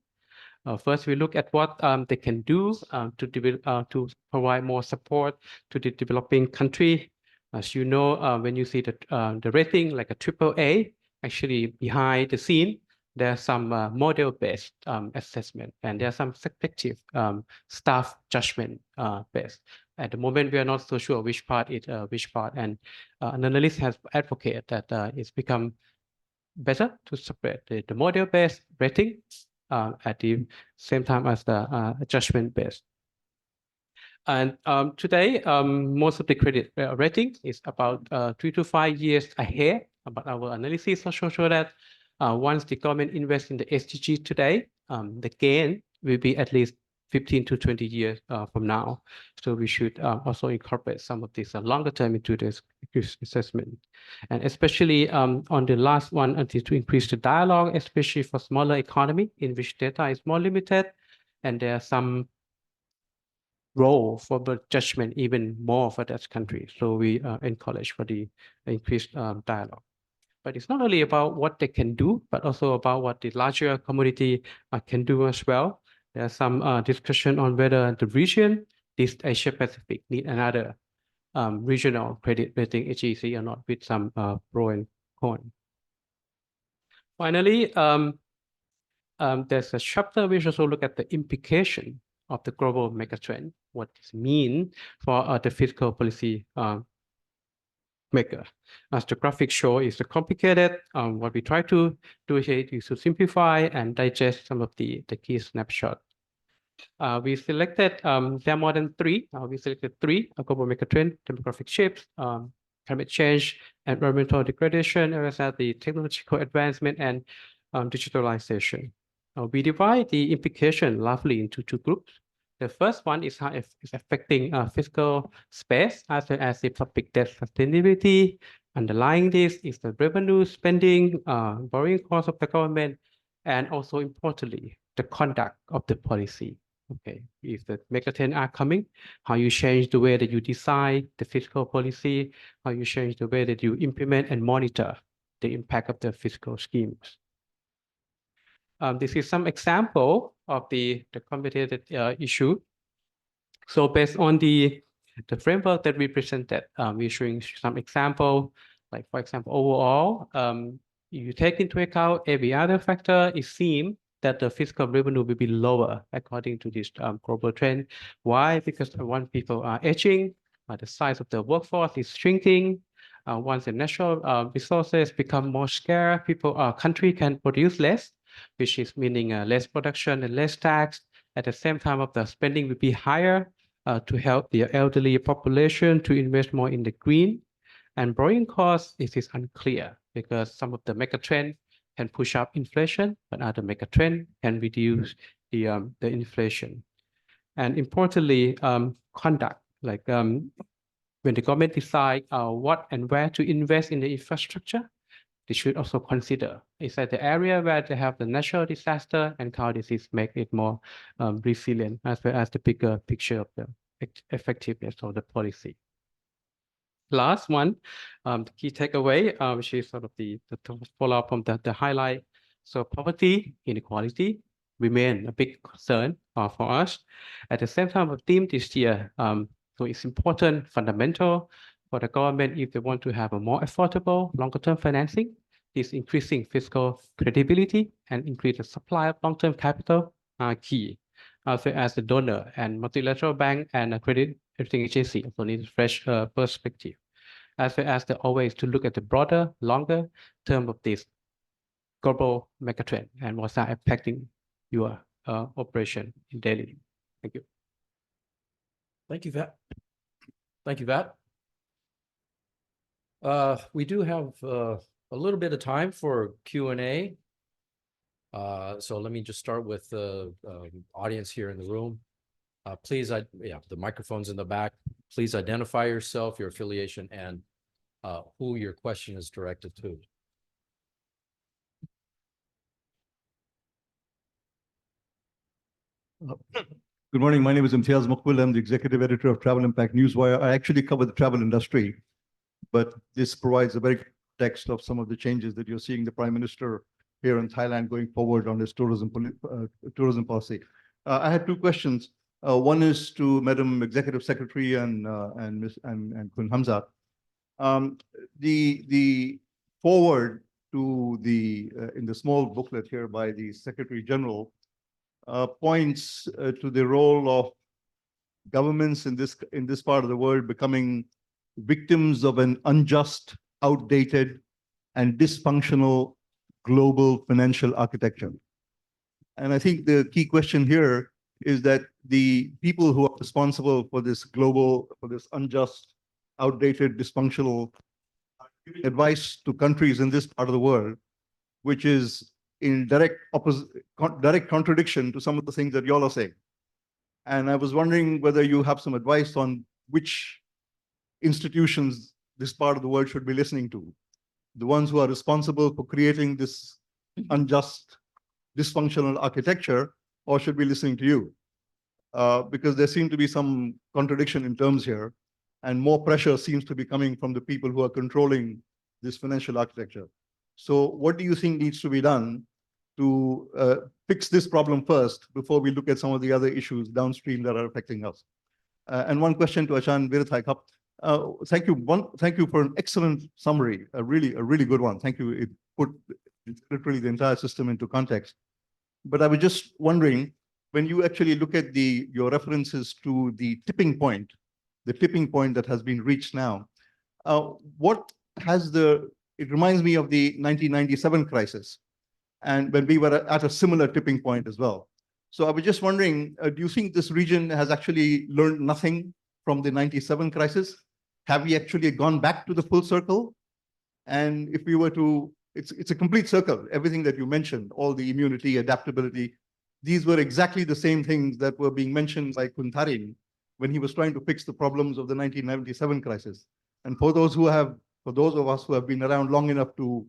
First, we look at what they can do to provide more support to the developing country. As you know, when you see the rating like a AAA, actually behind the scene, there's some model-based assessment, and there's some subjective staff judgment based. At the moment, we are not so sure which part is which part, and an analyst has advocated that it's become better to separate the model-based rating at the same time as the judgment-based. And today, most of the credit rating is about 3 to 5 years ahead. But our analysis also show that once the government invests in the SDG today, the gain will be at least 15 to 20 years from now. So we should also incorporate some of this longer term into this assessment. And especially on the last one, until to increase the dialogue, especially for smaller economy in which data is more limited, and there are some role for the judgment even more for that country. So we encourage for the increased dialogue. But it's not only about what they can do, but also about what the larger community can do as well. There's some discussion on whether the region, this Asia Pacific, need another regional credit rating agency or not, with some pro and con. Finally, there's a chapter which also look at the implication of the global megatrend, what this mean for the fiscal policy maker. As the graphic show is complicated, what we try to do here is to simplify and digest some of the key snapshots. We selected, there are more than three. We selected three: global megatrend, demographic shifts, climate change, environmental degradation, as well as the technological advancement and digitalization. We divide the implication largely into two groups. The first one is how it's affecting fiscal space, as well as the public debt sustainability. Underlying this is the revenue, spending, borrowing costs of the government, and also importantly, the conduct of the policy. Okay, if the megatrends are coming, how you change the way that you decide the fiscal policy, how you change the way that you implement and monitor the impact of the fiscal schemes. This is some example of the complicated issue. So based on the framework that we presented, we're showing some example, like for example, overall, you take into account every other factor, it seems that the fiscal revenue will be lower according to this global trend. Why? Because when people are aging, the size of the workforce is shrinking. Once the natural resources become more scarce, country can produce less, which is meaning less production and less tax. At the same time, of the spending will be higher to help the elderly population to invest more in the green. And borrowing costs, it is unclear because some of the megatrend can push up inflation, but other megatrend can reduce the inflation. And importantly, conduct, like when the government decide what and where to invest in the infrastructure, they should also consider, is that the area where they have the natural disaster and how this is make it more resilient, as well as the bigger picture of the effectiveness of the policy. Last one, the key takeaway, which is sort of the follow-up from the highlight. So poverty, inequality remain a big concern for us. At the same time, a theme this year, so it's important, fundamental for the government if they want to have a more affordable, longer-term financing. This increasing fiscal credibility and increase the supply of long-term capital are key. Also, as the donor and multilateral bank and a credit rating agency also need a fresh perspective, as well as always to look at the broader, longer term of this global megatrend and what's that affecting your operation in Delhi. Thank you. Thank you, Vat. Thank you, Vat. We do have a little bit of time for Q&A. So let me just start with the audience here in the room. Please, the microphone's in the back. Please identify yourself, your affiliation, and who your question is directed to. Good morning. My name is Imtiaz Maqbul. I'm the executive editor of Travel Impact Newswire. I actually cover the travel industry, but this provides a very good context of some of the changes that you're seeing the Prime Minister here in Thailand going forward on his tourism policy. I had two questions. One is to Madam Executive Secretary and Kun Hamza. The forward to the in the small booklet here by the Secretary General points to the role of governments in this part of the world becoming victims of an unjust, outdated, and dysfunctional global financial architecture. And I think the key question here is that the people who are responsible for this unjust, outdated, dysfunctional advice to countries in this part of the world, which is in direct contradiction to some of the things that y'all are saying. And I was wondering whether you have some advice on which institutions this part of the world should be listening to. The ones who are responsible for creating this unjust, dysfunctional architecture, or should be listening to you? Because there seems to be some contradiction in terms here, and more pressure seems to be coming from the people who are controlling this financial architecture. So what do you think needs to be done to fix this problem first before we look at some of the other issues downstream that are affecting us? And one question to Achan Virathaikap. Thank you for an excellent summary, a really good one. Thank you. It put literally the entire system into context. But I was just wondering, when you actually look at your references to the tipping point that has been reached now, it reminds me of the 1997 crisis, and when we were at a similar tipping point as well. So I was just wondering, do you think this region has actually learned nothing from the 97 crisis? Have we actually gone back to the full circle? And if we were to, it's a complete circle, everything that you mentioned, all the immunity, adaptability, these were exactly the same things that were being mentioned by Kun Tharin when he was trying to fix the problems of the 1997 crisis. And for those of us who have been around long enough to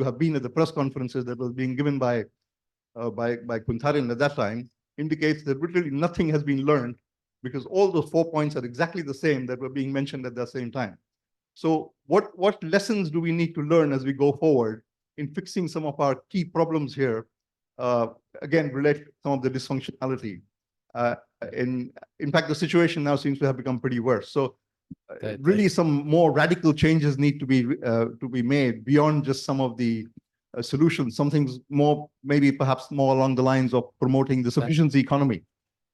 have been at the press conferences that was being given by Kun Tharin at that time, indicates that literally nothing has been learned, because all those 4 points are exactly the same that were being mentioned at the same time. So what lessons do we need to learn as we go forward in fixing some of our key problems here? Again, relate some of the dysfunctionality. In fact, the situation now seems to have become pretty worse. So really some more radical changes need to be made beyond just some of the solutions. Some things more, maybe perhaps more along the lines of promoting the sufficiency economy,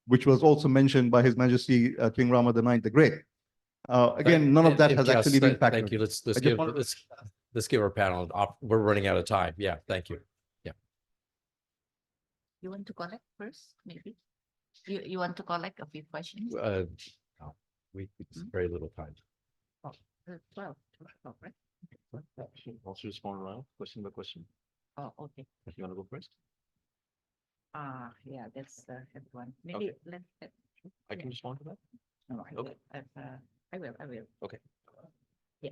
which was also mentioned by His Majesty King Rama IX the Great. Again, none of that has actually been factored. Thank you. Let's give our panel. We're running out of time. Yeah, thank you. Yeah. You want to collect first, maybe? You want to collect a few questions? No, it's very little time. 12, right? Also respond around, question by question. Oh, okay. If you want to go first? Yeah, that's the head one. Maybe Okay. I can respond to that. No, Okay. I will. Okay. Yeah.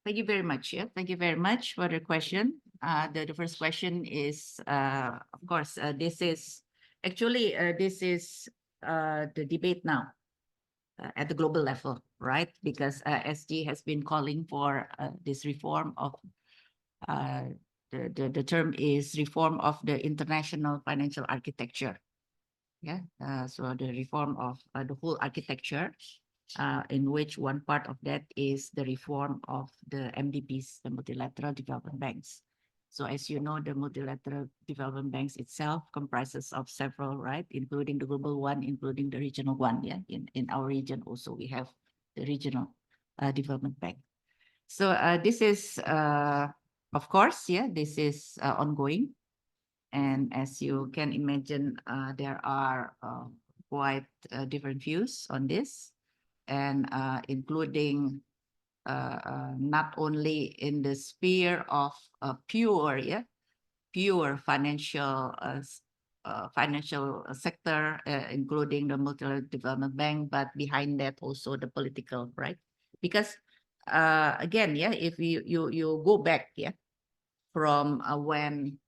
Thank you very much. Yeah, thank you very much for the question. The first question is, of course, this is actually the debate now at the global level, right? Because SG has been calling for this reform of the term is reform of the international financial architecture. Yeah, so the reform of the whole architecture, in which one part of that is the reform of the MDBs, the multilateral development banks. So as you know, the multilateral development banks itself comprises of several, right, including the global one, including the regional one. Yeah, in our region also we have the regional development bank. So this is, of course, yeah, this is ongoing. And as you can imagine, there are quite different views on this, and including not only in the sphere of pure financial financial sector, including the multilateral development bank, but behind that also the political, right? Because again, if you go back, from when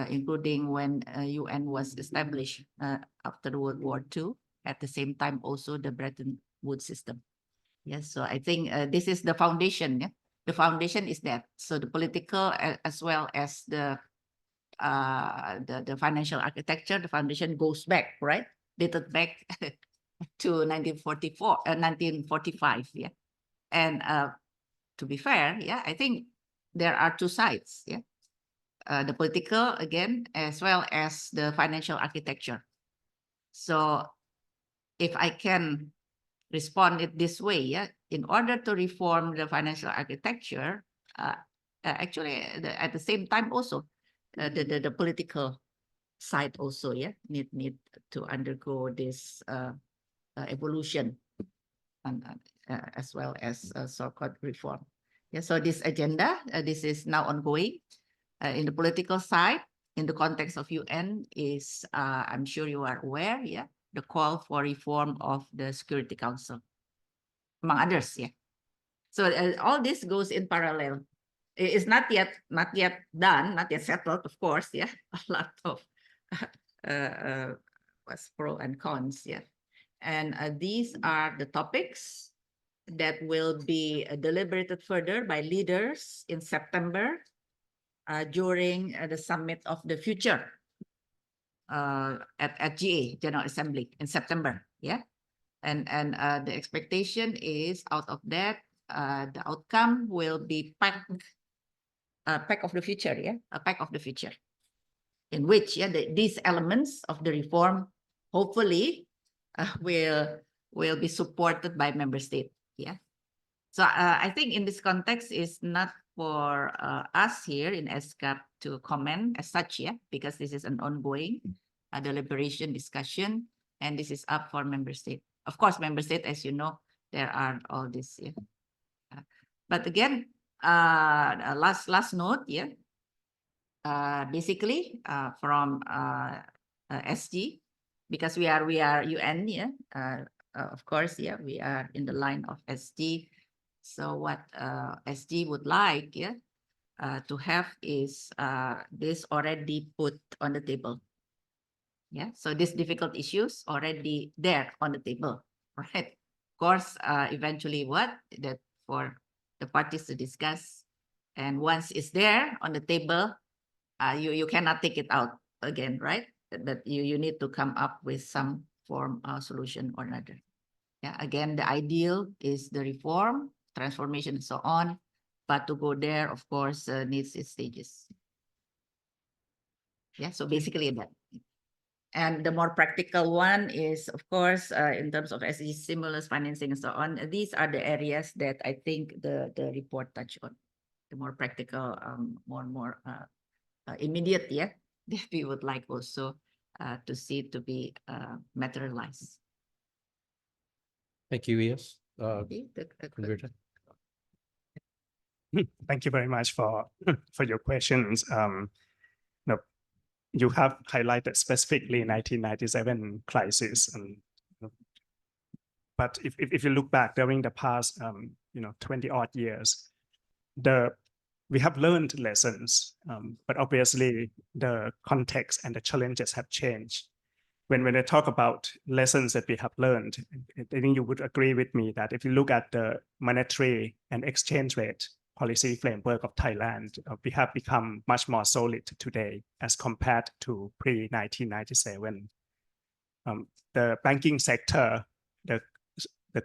including when UN was established after World War II, at the same time also the Bretton Woods system. Yes, so I think this is the foundation. Yeah? The foundation is that. So the political as well as the financial architecture, the foundation goes back, right? Dated back to 1945. Yeah, and to be fair, I think there are two sides. Yeah, the political again, as well as the financial architecture. So if I can respond it this way, in order to reform the financial architecture, actually at the same time also the political side also need to undergo this evolution, and as well as so-called reform. So this agenda, this is now ongoing in the political side. In the context of UN is, I'm sure you are aware, the call for reform of the Security Council, among others. So all this goes in parallel. It's not yet done, not yet settled, of course. A lot of what's pro and cons. And these are the topics that will be deliberated further by leaders in September during the summit of the future at GA, General Assembly, in September. And the expectation is out of that, the outcome will be pack of the future, a pack of the future, in which these elements of the reform hopefully will be supported by member state. So I think in this context is not for us here in ESCAP to comment as such, because this is an ongoing deliberation discussion, and this is up for member state. Of course, member state, as you know, there are all this. But again, last note, basically from SG, because we are UN, of course, we are in the line of SG. So what SG would like, to have is this already put on the table. So these difficult issues already there on the table, right? Of course, eventually that for the parties to discuss, and once it's there on the table, you cannot take it out again, right? That you need to come up with some form of solution or another. Again, the ideal is the reform, transformation, and so on, but to go there, of course, needs its stages. So basically that. And the more practical one is, of course, in terms of SDG stimulus, financing, and so on. These are the areas that I think the report touched on. The more practical, more immediate, that we would like also to see to be materialized. Thank you, Ias. Thank you very much for your questions. You have highlighted specifically 1997 crisis, and but if you look back during the past 20 odd years, we have learned lessons, but obviously the context and the challenges have changed. When I talk about lessons that we have learned, I think you would agree with me that if you look at the monetary and exchange rate policy framework of Thailand, we have become much more solid today as compared to pre-1997. The banking sector, the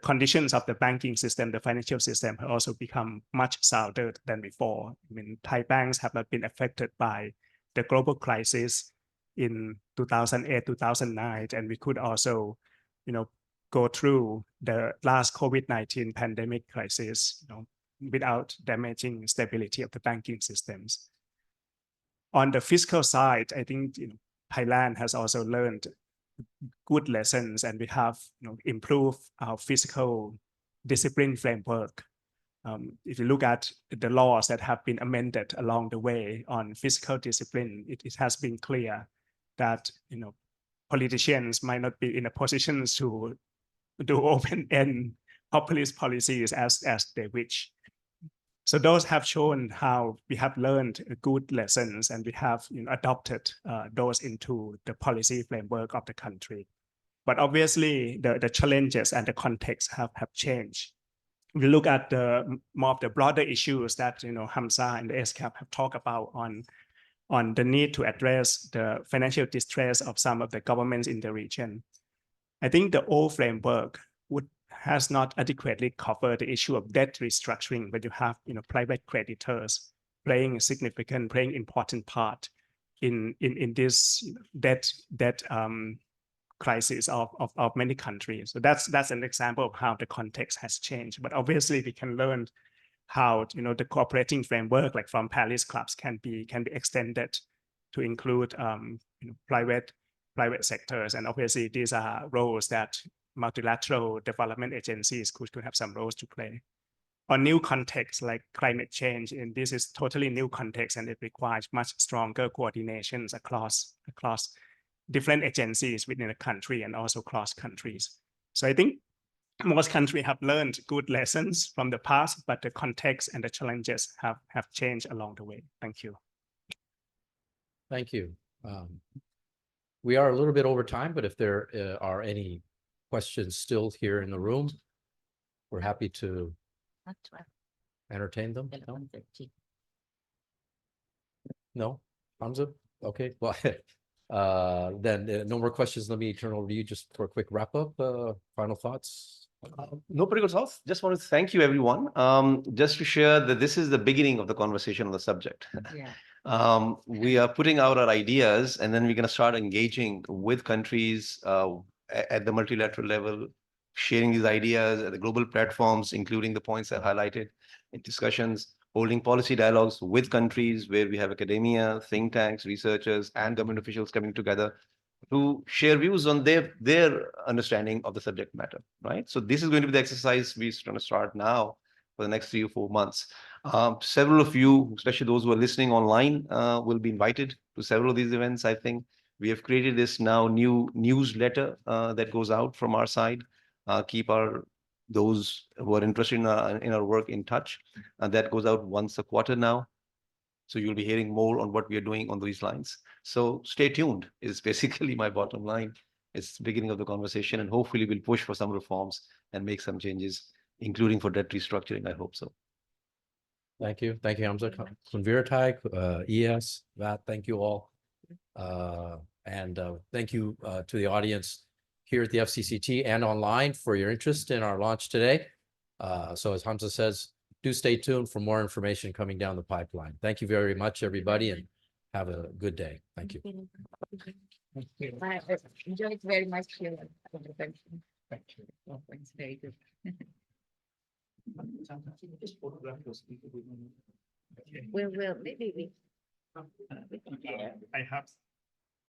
conditions of the banking system, the financial system have also become much sounder than before. I mean, Thai banks have not been affected by the global crisis in 2008, 2009, and we could also, go through the last COVID-19 pandemic crisis, without damaging stability of the banking systems. On the fiscal side, I think Thailand has also learned good lessons, and we have improved our fiscal discipline framework. If you look at the laws that have been amended along the way on fiscal discipline, it has been clear that politicians might not be in a position to do open-end populist policies as they wish. So those have shown how we have learned good lessons, and we have adopted those into the policy framework of the country. But obviously, the challenges and the context have changed. We look at more of the broader issues that Hamza and the ESCAP have talked about on the need to address the financial distress of some of the governments in the region. I think the old framework has not adequately covered the issue of debt restructuring, but you have private creditors playing important part in this debt crisis of many countries. So that's an example of how the context has changed. But obviously, we can learn how the cooperating framework, like from Paris clubs, can be extended to include private sectors. And obviously, these are roles that multilateral development agencies could have some roles to play. On new contexts like climate change, and this is totally new context, and it requires much stronger coordinations across different agencies within a country and also cross countries. So I think most countries have learned good lessons from the past, but the context and the challenges have changed along the way. Thank you. Thank you. We are a little bit over time, but if there are any questions still here in the room, we're happy to entertain them. No, Hamza? Okay, well, then no more questions. Let me turn over to you just for a quick wrap up. Final thoughts? No particular thoughts. Just want to thank you, everyone. Just to share that this is the beginning of the conversation on the subject. Yeah. We are putting out our ideas, and then we're going to start engaging with countries at the multilateral level, sharing these ideas at the global platforms, including the points I highlighted in discussions, holding policy dialogues with countries where we have academia, think tanks, researchers, and government officials coming together to share views on their understanding of the subject matter, right? So this is going to be the exercise we're going to start now for the next 3 or 4 months. Several of you, especially those who are listening online, will be invited to several of these events. I think we have created this now new newsletter that goes out from our side. Keep those who are interested in our work in touch. And that goes out once a quarter now. So you'll be hearing more on what we are doing on these lines. So stay tuned is basically my bottom line. It's the beginning of the conversation, and hopefully we'll push for some reforms and make some changes, including for debt restructuring. I hope so. Thank you. Thank you, Hamza. Kunviratai, ES, Vat, thank you all. And thank you to the audience here at the FCCT and online for your interest in our launch today. So as Hamza says, do stay tuned for more information coming down the pipeline. Thank you very much, everybody, and have a good day. Thank you. I enjoyed very much your contribution. Thank you. Oh, it's very good. Well, maybe we. I have